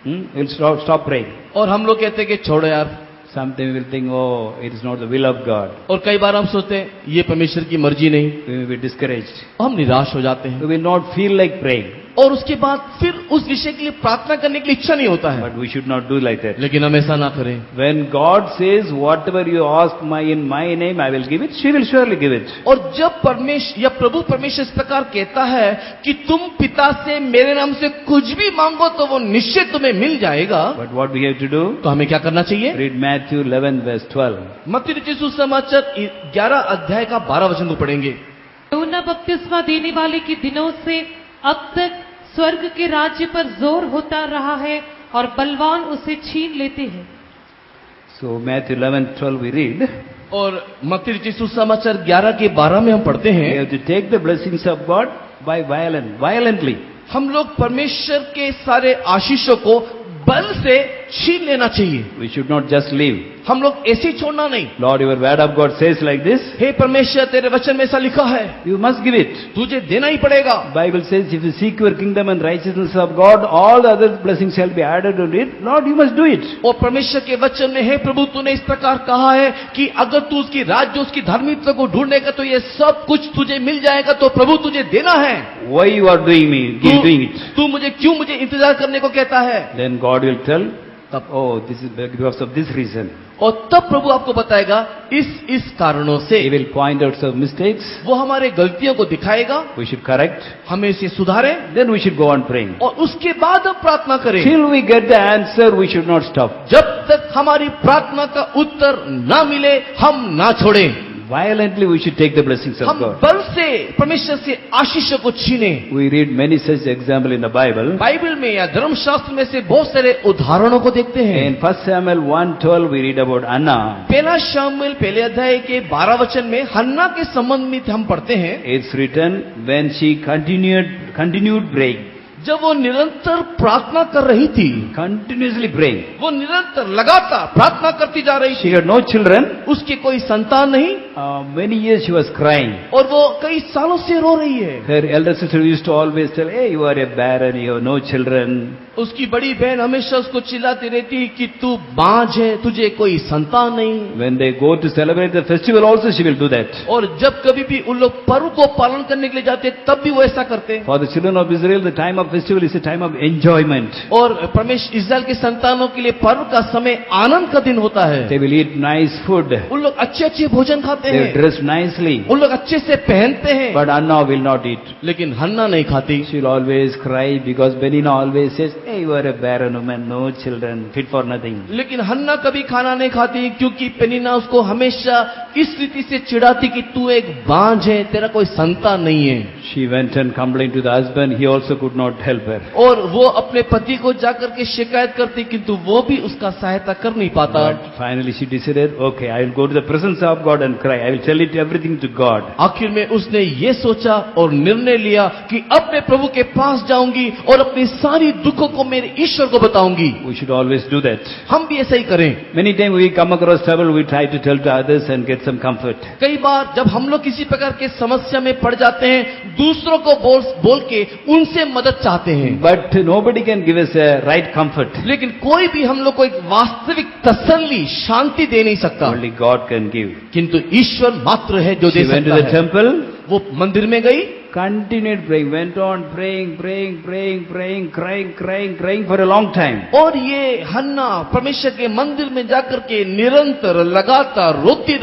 We'll stop praying. और हम लोग कहते हैं कि छोड़ो यार. Sometimes we will think, oh, it is not the will of God. और कई बार हम सोचते हैं ये परमेश्वर की मर्जी नहीं. We may be discouraged. हम निराश हो जाते हैं. We will not feel like praying. और उसके बाद फिर उस विषय के लिए प्रार्थना करने की इच्छा नहीं होता है. But we should not do like that. लेकिन हम ऐसा ना करें. When God says, whatever you ask in my name, I will give it, she will surely give it. और जब परमेश्वर या प्रभु परमेश्वर इस प्रकार कहता है कि तुम पिता से मेरे नाम से कुछ भी मांगो तो वो निश्चय तुम्हें मिल जाएगा. But what we have to do? तो हमें क्या करना चाहिए? Read Matthew 11 verse 12. मत्ती रचित सुसमाचार 11 अध्याय का 12 वचन को पढ़ेंगे. यूहन्ना बपतिस्मा देने वाले के दिनों से अब तक स्वर्ग के राज्य पर जोर होता रहा है और बलवान उसे छीन लेते हैं. So Matthew 11:12 we read. और मत्ती रचित सुसमाचार 11 के 12 में हम पढ़ते We हैं, have to take the blessings of God by violently. हम लोग परमेश्वर के सारे आशीषों को बल से छीन लेना चाहिए. We should not just leave. हम लोग ऐसे ही छोड़ना नहीं. Lord, your word of God says like this. हे परमेश्वर, तेरे वचन में ऐसा लिखा है, You must give it. तुझे देना ही पड़ेगा. Bible says, if you seek your kingdom and righteousness of God, all the other blessings shall be added to it. Lord, you must do it. और परमेश्वर के वचन में, हे प्रभु, तूने इस प्रकार कहा है कि अगर तू उसकी राज्य, उसकी धार्मिकता को ढूंढेगा तो ये सब कुछ तुझे मिल जाएगा. तो प्रभु तुझे देना है. Why you are doing it? तू मुझे इंतजार करने को कहता है. Then God will tell, oh, this is because of this reason. और तब प्रभु आपको बताएगा इस कारणों से. He will point out some mistakes. वो हमारे गलतियों को दिखाएगा. We should correct. हमें इसे सुधारें. Then we should go on praying. और उसके बाद हम प्रार्थना करें. Till we get the answer, we should not stop. जब तक हमारी प्रार्थना का उत्तर ना मिले हम ना छोड़ें. Violently we should take the blessings of हम God. बल से परमेश्वर से आशीषों को छीने. We read many such examples in the Bible. Bible में या धर्मशास्त्र में से बहुत सारे उदाहरणों को देखते हैं. In 1 Samuel 1:12 we read about Anna. पहला शामुएल पहले अध्याय के 12 वचन में हन्ना के संबंध में हम पढ़ते हैं. It's written when she continued praying. जब वो निरंतर प्रार्थना कर रही थी, Continuously praying. वो निरंतर लगातार प्रार्थना करती जा रही She थी. had no children. उसके कोई संतान नहीं Many years she was crying. और वो कई सालों से रो रही है. Her elder sister used to always tell, hey, you are a barren, you have no children. उसकी बड़ी बहन हमेशा उसको चिल्लाती रहती कि तू बांझ है, तुझे कोई संतान नहीं. When they go to celebrate the festival also she will do that. और जब कभी भी उन लोग पर्व को पालन करने के लिए जाते तब भी वो ऐसा करते. For the children of Israel, the time of festival is a time of enjoyment. और परमेश्वर इस्राएल के संतानों के लिए पर्व का समय आनंद का दिन होता है. They will eat nice food. उन लोग अच्छे भोजन खाते बनाते They हैं, dress nicely. उन लोग अच्छे से पहनते हैं, But Anna will not eat. लेकिन हन्ना नहीं खाती। She will always cry because Benina always says, hey, you are a barren woman, no children, fit for nothing. लेकिन हन्ना कभी खाना नहीं खाती, क्योंकि पेनिना उसको हमेशा इस रीति से चिढ़ाती कि तू एक बांझ है, तेरा कोई संतान नहीं है। She went and complained to the husband. He also could not help her. और वो अपने पति को जाकर के शिकायत करती, किंतु वो भी उसका सहायता कर नहीं पाता। But finally she decided, okay, I will go to the presence of God and cry. I will tell it everything to God. आखिर में उसने ये सोचा और निर्णय लिया कि अब मैं प्रभु के पास जाऊंगी और अपनी सारी दुखों को मेरे ईश्वर को बताऊंगी। We should always do that. हम भी ऐसा ही करें। Many times we come across trouble, we try to tell to others and get some comfort. कई बार जब हम लोग किसी प्रकार के समस्या में पड़ जाते हैं, दूसरों को बोल के उनसे मदद चाहते हैं, But nobody can give us a right comfort. लेकिन कोई भी हम लोग को एक वास्तविक तसल्ली, शांति दे नहीं सकता। Only God can give. किंतु ईश्वर मात्र है जो दे She went to सकता the है। temple, वो मंदिर में गई, continued praying, went on praying, crying for a long time. और ये हन्ना परमेश्वर के मंदिर में जाकर के निरंतर लगातार रोती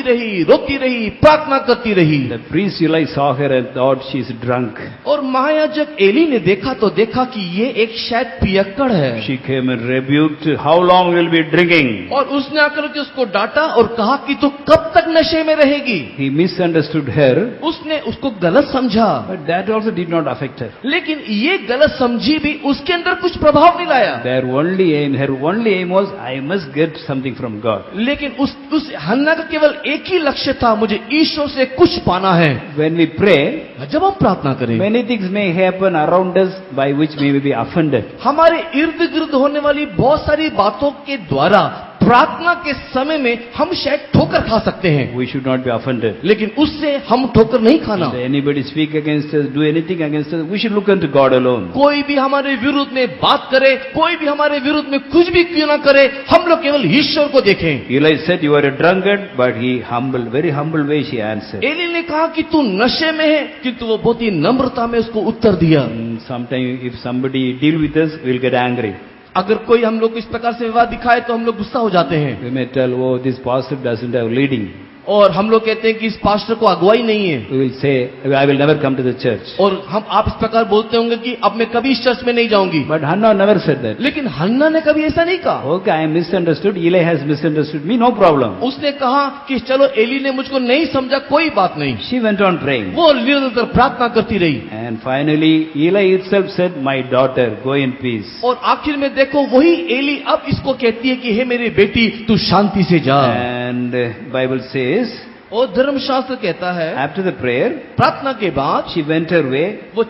रही, प्रार्थना करती रही। The priest Eli saw her and thought she is drunk. और महायाजक एली ने देखा तो देखा कि ये एक शायद पियक्कड़ है, She came and rebuked, how long will be drinking? और उसने आकर के उसको डांटा और कहा कि तू कब तक नशे में रहेगी। He misunderstood her, उसने उसको गलत समझा, but that also did not affect her. लेकिन ये गलत समझी भी उसके अंदर कुछ प्रभाव नहीं लाया। Her only aim was, I must get something from God. लेकिन उस हन्ना का केवल एक ही लक्ष्य था, मुझे ईश्वर से कुछ पाना है। When we pray, जब हम प्रार्थना करें, many things may happen around us by which we may be offended. हमारे इर्द गिर्द होने वाली बहुत सारी बातों के द्वारा प्रार्थना के समय में हम शायद ठोकर खा सकते हैं, We should not be offended. लेकिन उससे हम ठोकर नहीं खाना। If anybody speak against us, do anything against us, we should look unto God alone. कोई भी हमारे विरुद्ध में बात करे, कोई भी हमारे विरुद्ध में कुछ भी क्यों ना करे, हम लोग केवल ईश्वर को देखें। Eli said, you are a drunkard, but he very humble way she answered. Ellie ने कहा कि तू नशे में है, किंतु वो बहुत ही नम्रता में उसको उत्तर दिया। Sometimes if somebody deal with us, we'll get angry. अगर कोई हम लोग को इस प्रकार से विवाद दिखाए तो हम लोग गुस्सा हो जाते हैं, We may tell, oh, this pastor doesn't have leading. और हम लोग कहते हैं कि इस पास्टर को अगुवाई नहीं है, We will say, I will never come to the church. और आप इस प्रकार बोलते होंगे कि अब मैं कभी इस चर्च में नहीं जाऊंगी। But Hannah never said that. लेकिन हन्ना ने कभी ऐसा नहीं कहा। Okay, I am misunderstood. Eli has misunderstood me, no problem. उसने कहा कि चलो एली ने मुझको नहीं समझा, कोई बात नहीं। She went on praying. वो निरंतर प्रार्थना करती रही, And finally, Eli itself said, my daughter, go in peace. और आखिर में देखो वही एली अब इसको कहती है कि हे मेरी बेटी, तू शांति से जा। And Bible says, और धर्मशास्त्र कहता है after the prayer, प्रार्थना के बाद she went her way वो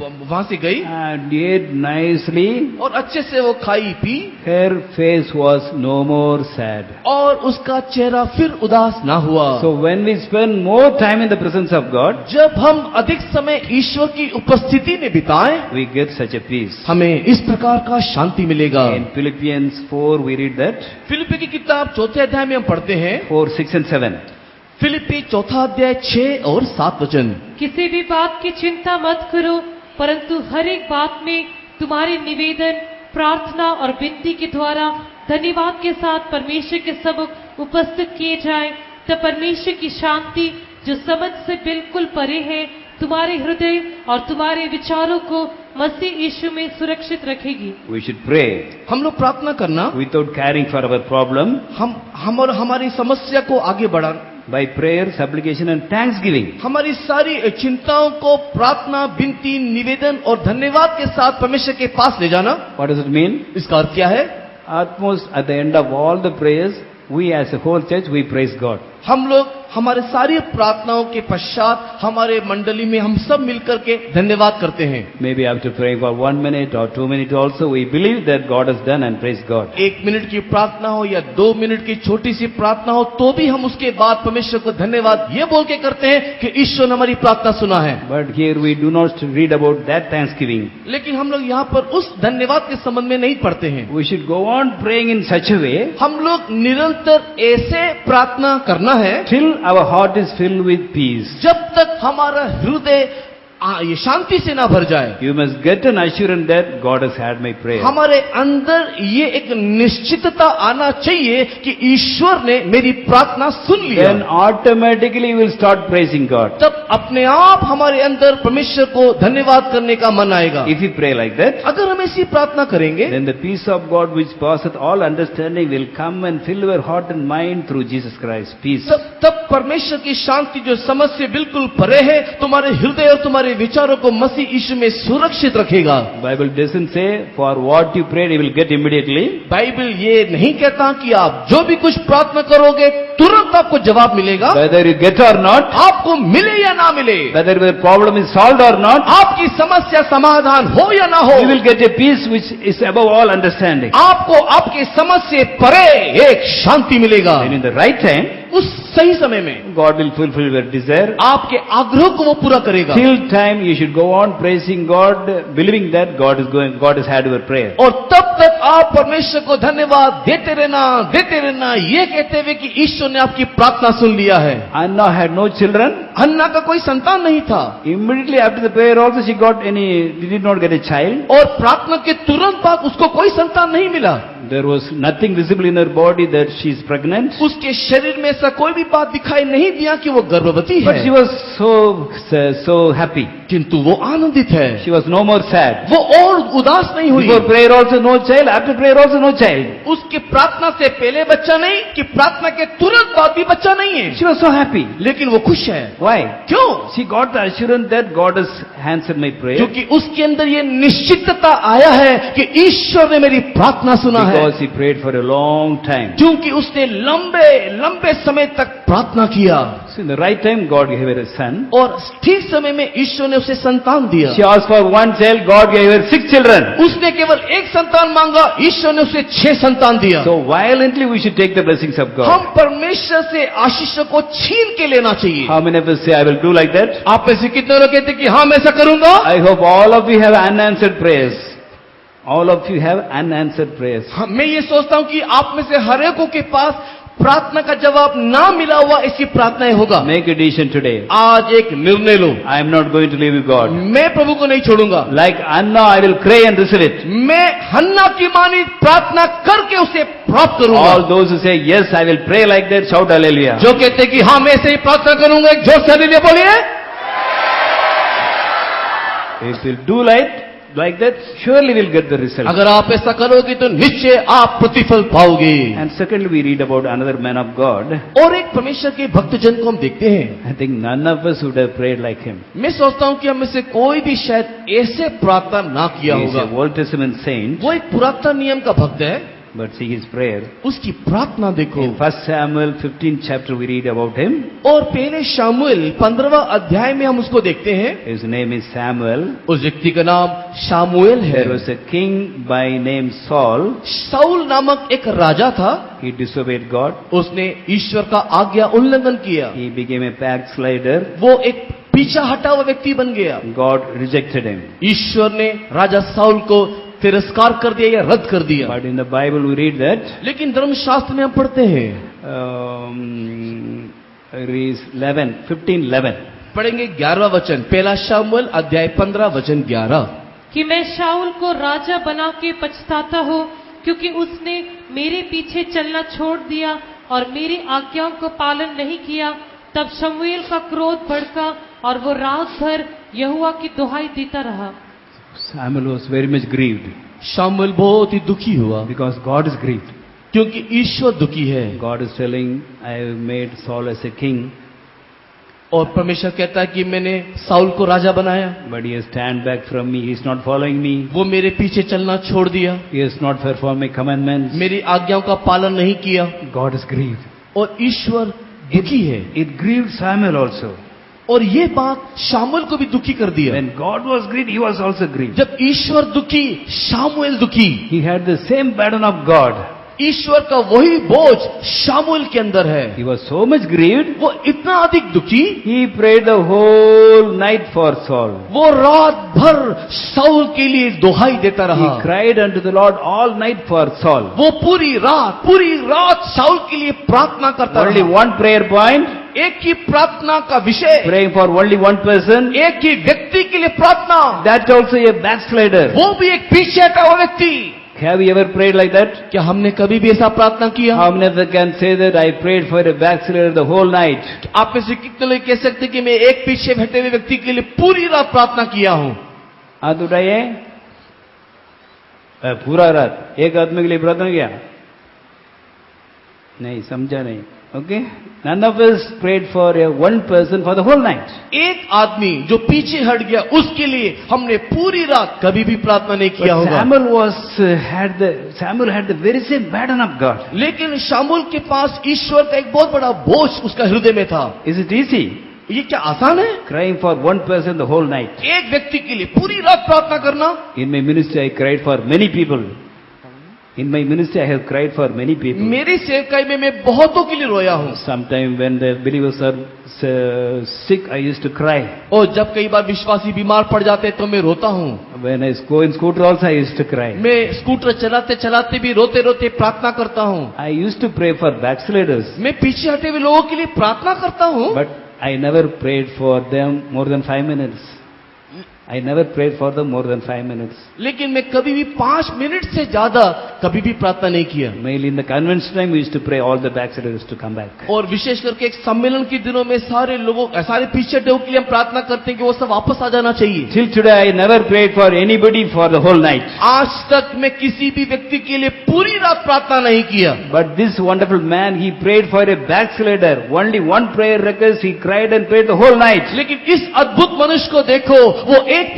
वहां से गई and ate nicely. और अच्छे से वो खाई P, Her face was no more sad. और उसका चेहरा फिर उदास ना हुआ। So when we spend more time in the presence of God, जब हम अधिक समय ईश्वर की उपस्थिति में बिताएं, we get such a peace. हमें इस प्रकार का शांति मिलेगा। In Philippians 4, we read that, फिलिप्पी की किताब 4 अध्याय में हम पढ़ते हैं, 4, 6 and 7. फिलिप्पी 4 अध्याय 6 और 7 वचन। किसी भी बात की चिंता मत करो, परंतु हर एक बात में तुम्हारे निवेदन, प्रार्थना और विनती के द्वारा धन्यवाद के साथ परमेश्वर के सम्मुख उपस्थित किए जाएं, तब परमेश्वर की शांति जो समझ से बिल्कुल परे है, तुम्हारे हृदय और तुम्हारे विचारों को मसीह यीशु में सुरक्षित रखेगी। We should pray हम लोग प्रार्थना करना, without caring for our problem, हम और हमारी समस्या को आगे बढ़ा, by prayer, supplication and thanksgiving. हमारी सारी चिंताओं को प्रार्थना, विनती, निवेदन और धन्यवाद के साथ परमेश्वर के पास ले जाना। What does it mean? इसका अर्थ क्या है? Utmost at the end of all the prayers, we as a whole church, we praise God. हम लोग हमारे सारी प्रार्थनाओं के पश्चात हमारे मंडली में हम सब मिलकर के धन्यवाद करते हैं। Maybe after praying for 1 minute or 2 minutes also, we believe that God has done and praise God. 1 minute की प्रार्थना हो या 2 मिनट की छोटी सी प्रार्थना हो, तो भी हम उसके बाद परमेश्वर को धन्यवाद ये बोल के करते हैं कि ईश्वर ने हमारी प्रार्थना सुना है। But here we do not read about that thanksgiving. लेकिन हम लोग यहाँ पर उस धन्यवाद के संबंध में नहीं पढ़ते हैं। We should go on praying in such a way हम लोग निरंतर ऐसे प्रार्थना करना है till our heart is filled with peace. जब तक हमारा हृदय ये शांति से ना भर जाए। You must get an assurance that God has heard my prayer. हमारे अंदर ये एक निश्चितता आना चाहिए कि ईश्वर ने मेरी प्रार्थना सुन लिया। Then automatically you will start praising God. तब अपने आप हमारे अंदर परमेश्वर को धन्यवाद करने का मन आएगा। If you pray like that, अगर हम ऐसी प्रार्थना करेंगे then the peace of God which passeth all understanding will come and fill your heart and mind through Jesus Christ. Peace. तब परमेश्वर की शांति जो समझ से बिल्कुल परे है, तुम्हारे हृदय और तुम्हारे विचारों को मसीह यीशु में सुरक्षित रखेगा। Bible doesn't say for what you prayed you will get immediately. Bible ये नहीं कहता कि आप जो भी कुछ प्रार्थना करोगे तुरंत आपको जवाब मिलेगा। Whether you get or not, आपको मिले या ना मिले, whether the problem is solved or not, आपकी समस्या समाधान हो या ना हो, you will get a peace which is above all understanding. आपको आपके समझ से परे एक शांति मिलेगा। And in the right time, उस सही समय में God will fulfill your desire. आपके आग्रह को वो पूरा करेगा। Till time you should go on praising God, believing that God has heard your prayer. और तब तक आप परमेश्वर को धन्यवाद देते रहना, ये कहते हुए कि ईश्वर ने आपकी प्रार्थना सुन लिया है। Anna had no children. हन्ना का कोई संतान नहीं था Immediately after the prayer also she did not get a child. और प्रार्थना के तुरंत बाद उसको कोई संतान नहीं मिला। There was nothing visible in her body that she is pregnant. उसके शरीर में ऐसा कोई भी बात दिखाई नहीं दिया कि वो गर्भवती But she है, was so happy. किंतु वो आनंदित है, She was no more sad. वो और उदास नहीं हुई। Before prayer also no child, after prayer also no child. उसके प्रार्थना से पहले बच्चा नहीं कि प्रार्थना के तुरंत बाद भी बच्चा नहीं है, She was so happy. लेकिन वो खुश है। Why? क्यों? She got the assurance that God has answered my prayer. क्योंकि उसके अंदर ये निश्चितता आया है कि ईश्वर ने मेरी प्रार्थना सुना है, Because he prayed for a long time. क्योंकि उसने लंबे लंबे समय तक प्रार्थना किया So in the right time God gave her a son. और ठीक समय में ईश्वर ने उसे संतान दिया। She asked for one child, God gave her 6 children. उसने केवल एक संतान मांगा, ईश्वर ने उसे 6 संतान दिया। So violently we should take the blessings of God. हम परमेश्वर से आशीषों को छीन के लेना चाहिए। How many of us say I will do like that? आप में से कितने लोग कहते हैं कि हाँ मैं ऐसा करूंगा? I hope all of you have unanswered prayers. All of you have unanswered prayers. हाँ, मैं ये सोचता हूँ कि आप में से हर एक के पास प्रार्थना का जवाब ना मिला हुआ ऐसी प्रार्थनाएं होगा। Make a decision today. आज एक निर्णय लो, I am not going to leave you God. मैं प्रभु को नहीं छोड़ूंगा। Like Anna, I will pray and receive it. मैं हन्ना की मानी प्रार्थना करके उसे प्राप्त करूंगा। All those who say yes, I will pray like that, shout hallelujah. जो कहते हैं कि हाँ मैं ऐसे ही प्रार्थना करूंगा, एक जोर से हालेलुया बोलिए। If you do like that, surely we'll get the result. अगर आप ऐसा करोगे तो निश्चय आप प्रतिफल पाओगे। And secondly, we read about another man of God. और एक परमेश्वर के भक्तजन को हम देखते हैं। I think none of us would have prayed like him. मैं सोचता हूँ कि हम में से कोई भी शायद ऐसे प्रार्थना ना किया He is a होगा। Old Testament saint, वो एक पुरातन नियम का भक्त है, but see his prayer. उसकी प्रार्थना देखो। In 1 Samuel 15th chapter we read about him. और पहले शामुएल 15वां अध्याय में हम उसको देखते हैं। His name is Samuel. उस व्यक्ति का नाम शामुएल है। There was a king by name Saul. शाऊल नामक एक राजा था, He disobeyed God. उसने ईश्वर का आज्ञा उल्लंघन किया, He became a backslider. वो एक पीछा हटा हुआ व्यक्ति बन गया। God rejected him. ईश्वर ने राजा शाऊल को तिरस्कार कर दिया या रद्द कर दिया। But in the Bible we read that लेकिन धर्मशास्त्र में हम पढ़ते हैं, Read 15:11. पढ़ेंगे 11वां वचन, पहला शामुएल अध्याय 15 वचन 11, कि मैं शाऊल को राजा बना के पछताता हूँ, क्योंकि उसने मेरे पीछे चलना छोड़ दिया और मेरी आज्ञाओं को पालन नहीं किया। तब शमूएल का क्रोध भड़का और वो रात भर यहोवा की दुहाई देता रहा। Samuel was very much grieved Samuel बहुत ही दुखी हुआ because God is grieved. क्योंकि ईश्वर दुखी है। God is telling, I have made Saul as a king, और परमेश्वर कहता है कि मैंने साउल को राजा बनाया, but he has turned back from me. He is not following me. वो मेरे पीछे चलना छोड़ दिया, He has not performed my commandments. मेरी आज्ञाओं का पालन नहीं किया। God is grieved. और ईश्वर दुखी है। It grieved Samuel also. और ये बात शामुएल को भी दुखी कर दिया। When God was grieved, he was also grieved. जब ईश्वर दुखी, शामुएल दुखी। He had the same burden of God. ईश्वर का वही बोझ शामुएल के अंदर है। He was so much grieved. वो इतना अधिक दुखी, He prayed the whole night for Saul. वो रात भर साउल के लिए दुहाई देता रहा। He cried unto the Lord all night for Saul. वो पूरी रात साउल के लिए प्रार्थना करता Only रहा। one prayer point. एक ही प्रार्थना का विषय, praying for only one person, एक ही व्यक्ति के लिए प्रार्थना, that's also a backslider. वो भी एक पीछे हटा हुआ व्यक्ति। Have you ever prayed like that? क्या हमने कभी भी ऐसा प्रार्थना किया? How many of you can say that I prayed for a backslider the whole night? आप में से कितने लोग कह सकते कि मैं एक पीछे हटे हुए व्यक्ति के लिए पूरी रात प्रार्थना किया हूं? हाथ उठाइए। पूरा रात एक आदमी के लिए प्रार्थना किया? नहीं, समझा नहीं। Okay? None of us prayed for a one person for the whole night. एक आदमी जो पीछे हट गया उसके लिए हमने पूरी रात कभी भी प्रार्थना नहीं किया But होगा। Samuel had the very same burden of God. लेकिन शामुल के पास ईश्वर का एक बहुत बड़ा बोझ उसका हृदय में था। Is it easy? ये क्या आसान है? Crying for one person the whole night. एक व्यक्ति के लिए पूरी रात प्रार्थना करना। In my ministry I cried for many people. In my ministry I have cried for many people. मेरी सेवकाई में मैं बहुतों के लिए रोया हूँ। Sometime when the believers are sick, I used to cry. और जब कई बार विश्वासी बीमार पड़ जाते तो मैं रोता हूँ। When I go in scooter also, I used to cry. मैं स्कूटर चलाते चलाते भी रोते रोते प्रार्थना करता हूँ। I used to pray for backsliders, मैं पीछे हटे हुए लोगों के लिए प्रार्थना करता हूँ। but I never prayed for them more than 5 minutes. I never prayed for them more than 5 minutes. लेकिन मैं कभी भी 5 मिनट से ज्यादा कभी भी प्रार्थना नहीं किया। Mainly in the convention time, we used to pray all the backsliders to come back. और विशेष करके एक सम्मेलन के दिनों में सारे पीछे हटे के लिए हम प्रार्थना करते हैं कि वो सब वापस आ जाना चाहिए। Till today, I never prayed for anybody for the whole night. आज तक मैं किसी भी व्यक्ति के लिए पूरी रात प्रार्थना नहीं किया। But this wonderful man, he prayed for a backslider. Only one prayer request, he cried and prayed the whole night. लेकिन इस अद्भुत मनुष्य को देखो, वो एक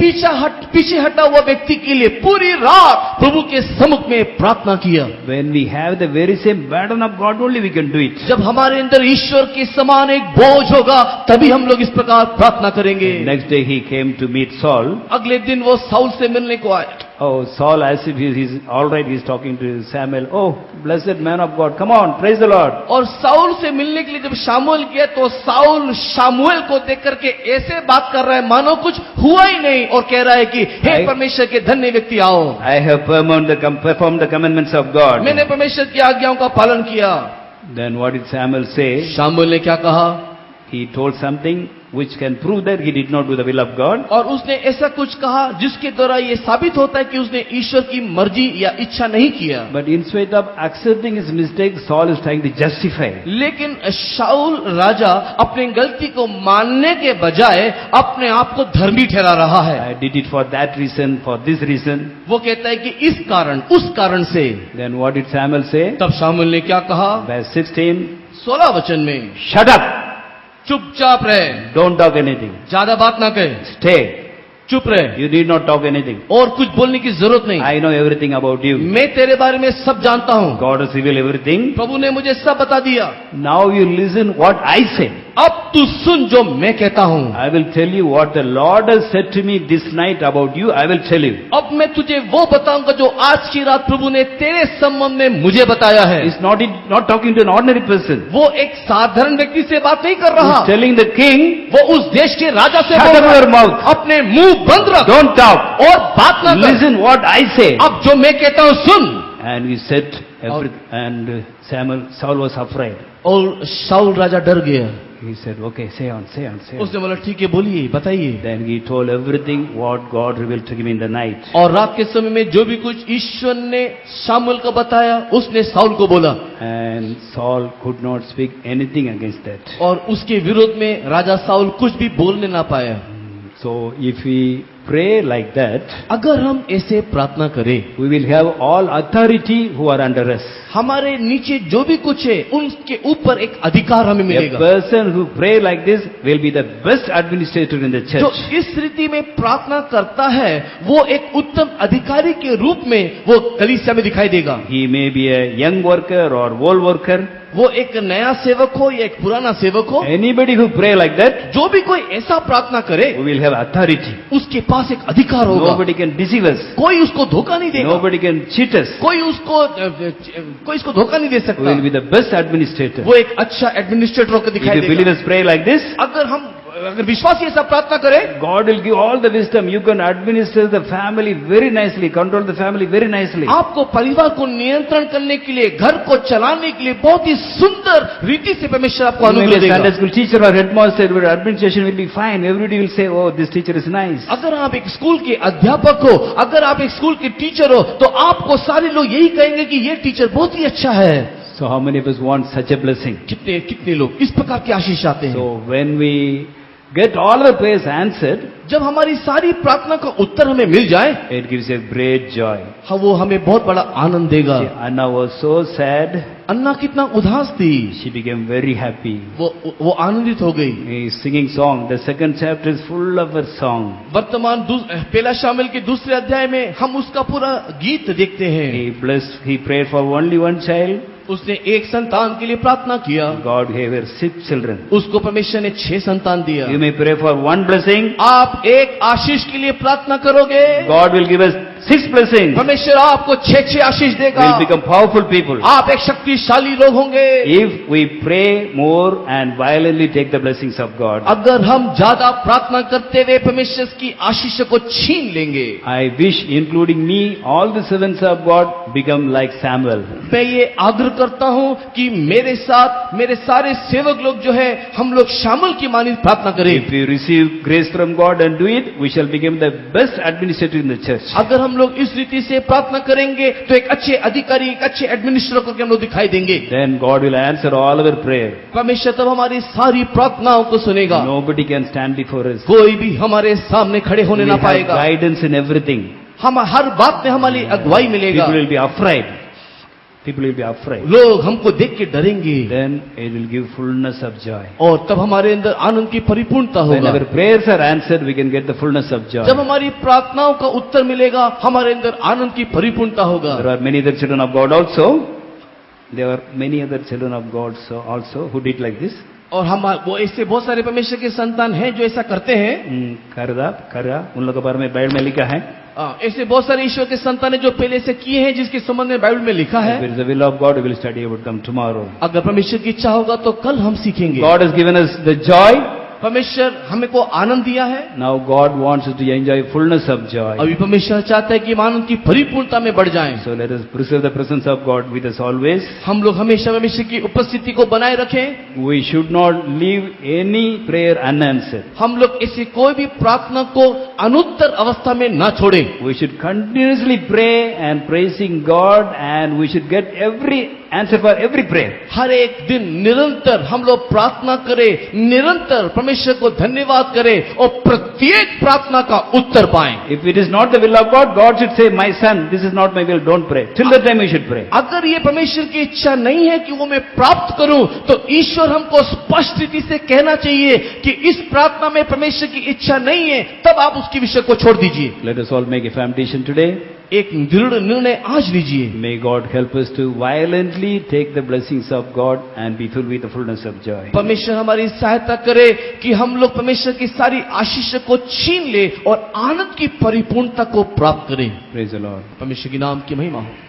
पीछे हटा हुआ व्यक्ति के लिए पूरी रात प्रभु के सम्मुख में प्रार्थना किया। When we have the very same burden of God, only we can do it. जब हमारे अंदर ईश्वर के समान एक बोझ होगा तभी हम लोग इस प्रकार प्रार्थना करेंगे। Next day he came to meet Saul. अगले दिन वो साउल से मिलने को आए। Oh, Saul, as if he's all right, he's talking to Samuel. Oh, blessed man of God, come on, praise the Lord. और साउल से मिलने के लिए जब शामुएल गया तो साउल शामुएल को देख करके ऐसे बात कर रहा है मानो कुछ हुआ ही नहीं और कह रहा है कि हे परमेश्वर के धन्य व्यक्ति आओ। I have performed the commandments of God. मैंने परमेश्वर की आज्ञाओं का पालन किया। Then what did Samuel say? Samuel ने क्या कहा? He told something which can prove that he did not do the will of God. और उसने ऐसा कुछ कहा जिसके द्वारा ये साबित होता है कि उसने ईश्वर की मर्जी या इच्छा नहीं किया। But in spite of accepting his mistake, Saul is trying to justify. लेकिन शाऊल राजा अपनी गलती को मानने के बजाय अपने आप को धर्मी ठहरा रहा है। I did it for that reason, for this reason. वो कहता है कि इस कारण उस कारण से। Then what did Samuel say? तब शामुएल ने क्या कहा? Verse 16. 16 वचन में, Shut up! चुपचाप रहे, Don't talk anything. ज्यादा बात ना कहे, Stay. चुप रहे, You need not talk anything. और कुछ बोलने की जरूरत नहीं। I know everything about you. मैं तेरे बारे में सब जानता हूँ। God has revealed everything. प्रभु ने मुझे सब बता दिया। Now you listen what I say. अब तू सुन जो मैं कहता हूँ। I will tell you what the Lord has said to me this night about you. I will tell you. अब मैं तुझे वो बताऊंगा जो आज की रात प्रभु ने तेरे संबंध में मुझे बताया है। He's not talking to an ordinary person. वो एक साधारण व्यक्ति से बात नहीं कर रहा। He's telling the king, वो उस देश के राजा से shut बोल up रहा है, your mouth. अपने मुंह बंद रख, Don't talk. और बात ना कर। Listen what I say. अब जो मैं कहता हूँ सुन। And he said everything. And Saul was afraid. और शाऊल राजा डर गया। He said, okay, say on. उसने बोला ठीक है बोलिए बताइए। Then he told everything what God revealed to him in the night. और रात के समय में जो भी कुछ ईश्वर ने शामुएल को बताया उसने शाऊल को बोला। And Saul could not speak anything against that. और उसके विरोध में राजा शाऊल कुछ भी बोलने ना पाया। So if we pray like that, अगर हम ऐसे प्रार्थना करें, we will have all authority who are under us. हमारे नीचे जो भी कुछ है उनके ऊपर एक अधिकार हमें A मिलेगा। person who pray like this will be the best administrator in the जो church. इस रीति में प्रार्थना करता है वो एक उत्तम अधिकारी के रूप में वो कलीसिया में दिखाई देगा। He may be a young worker or old worker. वो एक नया सेवक हो या एक पुराना सेवक हो, Anybody who pray like that, जो भी कोई ऐसा प्रार्थना करे we will have authority. उसके पास एक अधिकार होगा। Nobody can deceive us. कोई उसको धोखा नहीं देगा। Nobody can cheat us. कोई इसको धोखा नहीं दे We सकता। will be the best administrator. वो एक अच्छा एडमिनिस्ट्रेटर होकर If दिखाई you देगा। believers pray like this, अगर हम अगर विश्वासी ऐसा प्रार्थना करे, God will give all the wisdom. You can administer the family very nicely, control the family very nicely. आपको परिवार को नियंत्रण करने के लिए, घर को चलाने के लिए बहुत ही सुंदर रीति से परमेश्वर आपको You may अनुग्रह be a Sunday देगा। school teacher or headmaster, your administration will be fine. Everybody will say, oh, this teacher is nice. अगर आप एक स्कूल के अध्यापक हो, अगर आप एक स्कूल के टीचर हो, तो आपको सारे लोग यही कहेंगे कि ये टीचर बहुत ही अच्छा है। So how many of us want such a blessing? कितने कितने लोग इस प्रकार की आशीष चाहते हैं? So when we get all our prayers answered, जब हमारी सारी प्रार्थना का उत्तर हमें मिल जाए, it gives a great joy. हाँ, वो हमें बहुत बड़ा आनंद देगा। See, Anna was so sad, अन्ना कितना उदास थी, she became very happy. वो आनंदित हो गई। He is singing song. The second chapter is full of her song. वर्तमान पहला शामिल के दूसरे अध्याय में हम उसका पूरा गीत देखते हैं। He prayed for only one child. उसने एक संतान के लिए प्रार्थना किया, God gave her 6 children. उसको परमेश्वर ने 6 संतान दिया। You may pray for one blessing. आप एक आशीष के लिए प्रार्थना करोगे, God will give us 6 blessings. परमेश्वर आपको 6 आशीष देगा। We'll become powerful people. आप एक शक्तिशाली लोग होंगे। If we pray more and violently take the blessings of God. अगर हम ज्यादा प्रार्थना करते हुए परमेश्वर की आशीष को छीन लेंगे। I wish, including me, all the servants of God become like Samuel. मैं ये आग्रह करता हूं कि मेरे साथ मेरे सारे सेवक लोग जो है, हम लोग शामिल की मानी प्रार्थना करें। If we receive grace from God and do it, we shall become the best administrator in the church. अगर हम लोग इस रीति से प्रार्थना करेंगे तो एक अच्छे अधिकारी, एक अच्छे एडमिनिस्ट्रेटर को हम लोग दिखाई देंगे। Then God will answer all our prayer. परमेश्वर तब हमारी सारी प्रार्थनाओं को सुनेगा। Nobody can stand before us. कोई भी हमारे सामने खड़े होने We ना have पाएगा। guidance in everything. हम हर बात में हमारी अगुवाई मिलेगा। People will be afraid. People will be afraid. लोग हमको देख के डरेंगे, Then it will give fullness of joy. और तब हमारे अंदर आनंद की परिपूर्णता When होगा। our prayers are answered, we can get the fullness of joy. जब हमारी प्रार्थनाओं का उत्तर मिलेगा, हमारे अंदर आनंद की परिपूर्णता होगा। There are many other children of God also. There are many other children of God also who did like this. और हम वो ऐसे बहुत सारे परमेश्वर के संतान हैं जो ऐसा करते हैं। करा उन लोगों के बारे में बाइबल में लिखा है। ऐसे बहुत सारे ईश्वर के संतान हैं जो पहले से किए हैं, जिसके संबंध में बाइबल में लिखा है। If it is the will of God, we will study about them tomorrow. अगर परमेश्वर की इच्छा होगा तो कल हम सीखेंगे। God has given us the joy. परमेश्वर हमें को आनंद दिया है। Now God wants us to enjoy fullness of joy. अभी परमेश्वर चाहता है कि हम आनंद की परिपूर्णता में बढ़ जाएं। So let us preserve the presence of God with us always. हम लोग हमेशा परमेश्वर की उपस्थिति को बनाए रखें। We should not leave any prayer unanswered. हम लोग ऐसी कोई भी प्रार्थना को अनुत्तर अवस्था में ना छोड़ें। We should continuously pray and praising God, and we should get every answer for every prayer. हर एक दिन निरंतर हम लोग प्रार्थना करें, निरंतर परमेश्वर को धन्यवाद करें और प्रत्येक प्रार्थना का उत्तर पाएं। If it is not the will of God, God should say, my son, this is not my will, don't pray. Till that time we should pray. अगर ये परमेश्वर की इच्छा नहीं है कि वो मैं प्राप्त करूं, तो ईश्वर हमको स्पष्ट रीति से कहना चाहिए कि इस प्रार्थना में परमेश्वर की इच्छा नहीं है, तब आप उसकी विषय को छोड़ दीजिए। Let us all make a firm decision today. एक दृढ़ निर्णय आज लीजिए। May God help us to violently take the blessings of God and be filled with the fullness of joy. परमेश्वर हमारी सहायता करे कि हम लोग परमेश्वर की सारी आशीष को छीन ले और आनंद की परिपूर्णता को प्राप्त करें। Praise the Lord. परमेश्वर के नाम की महिमा हो।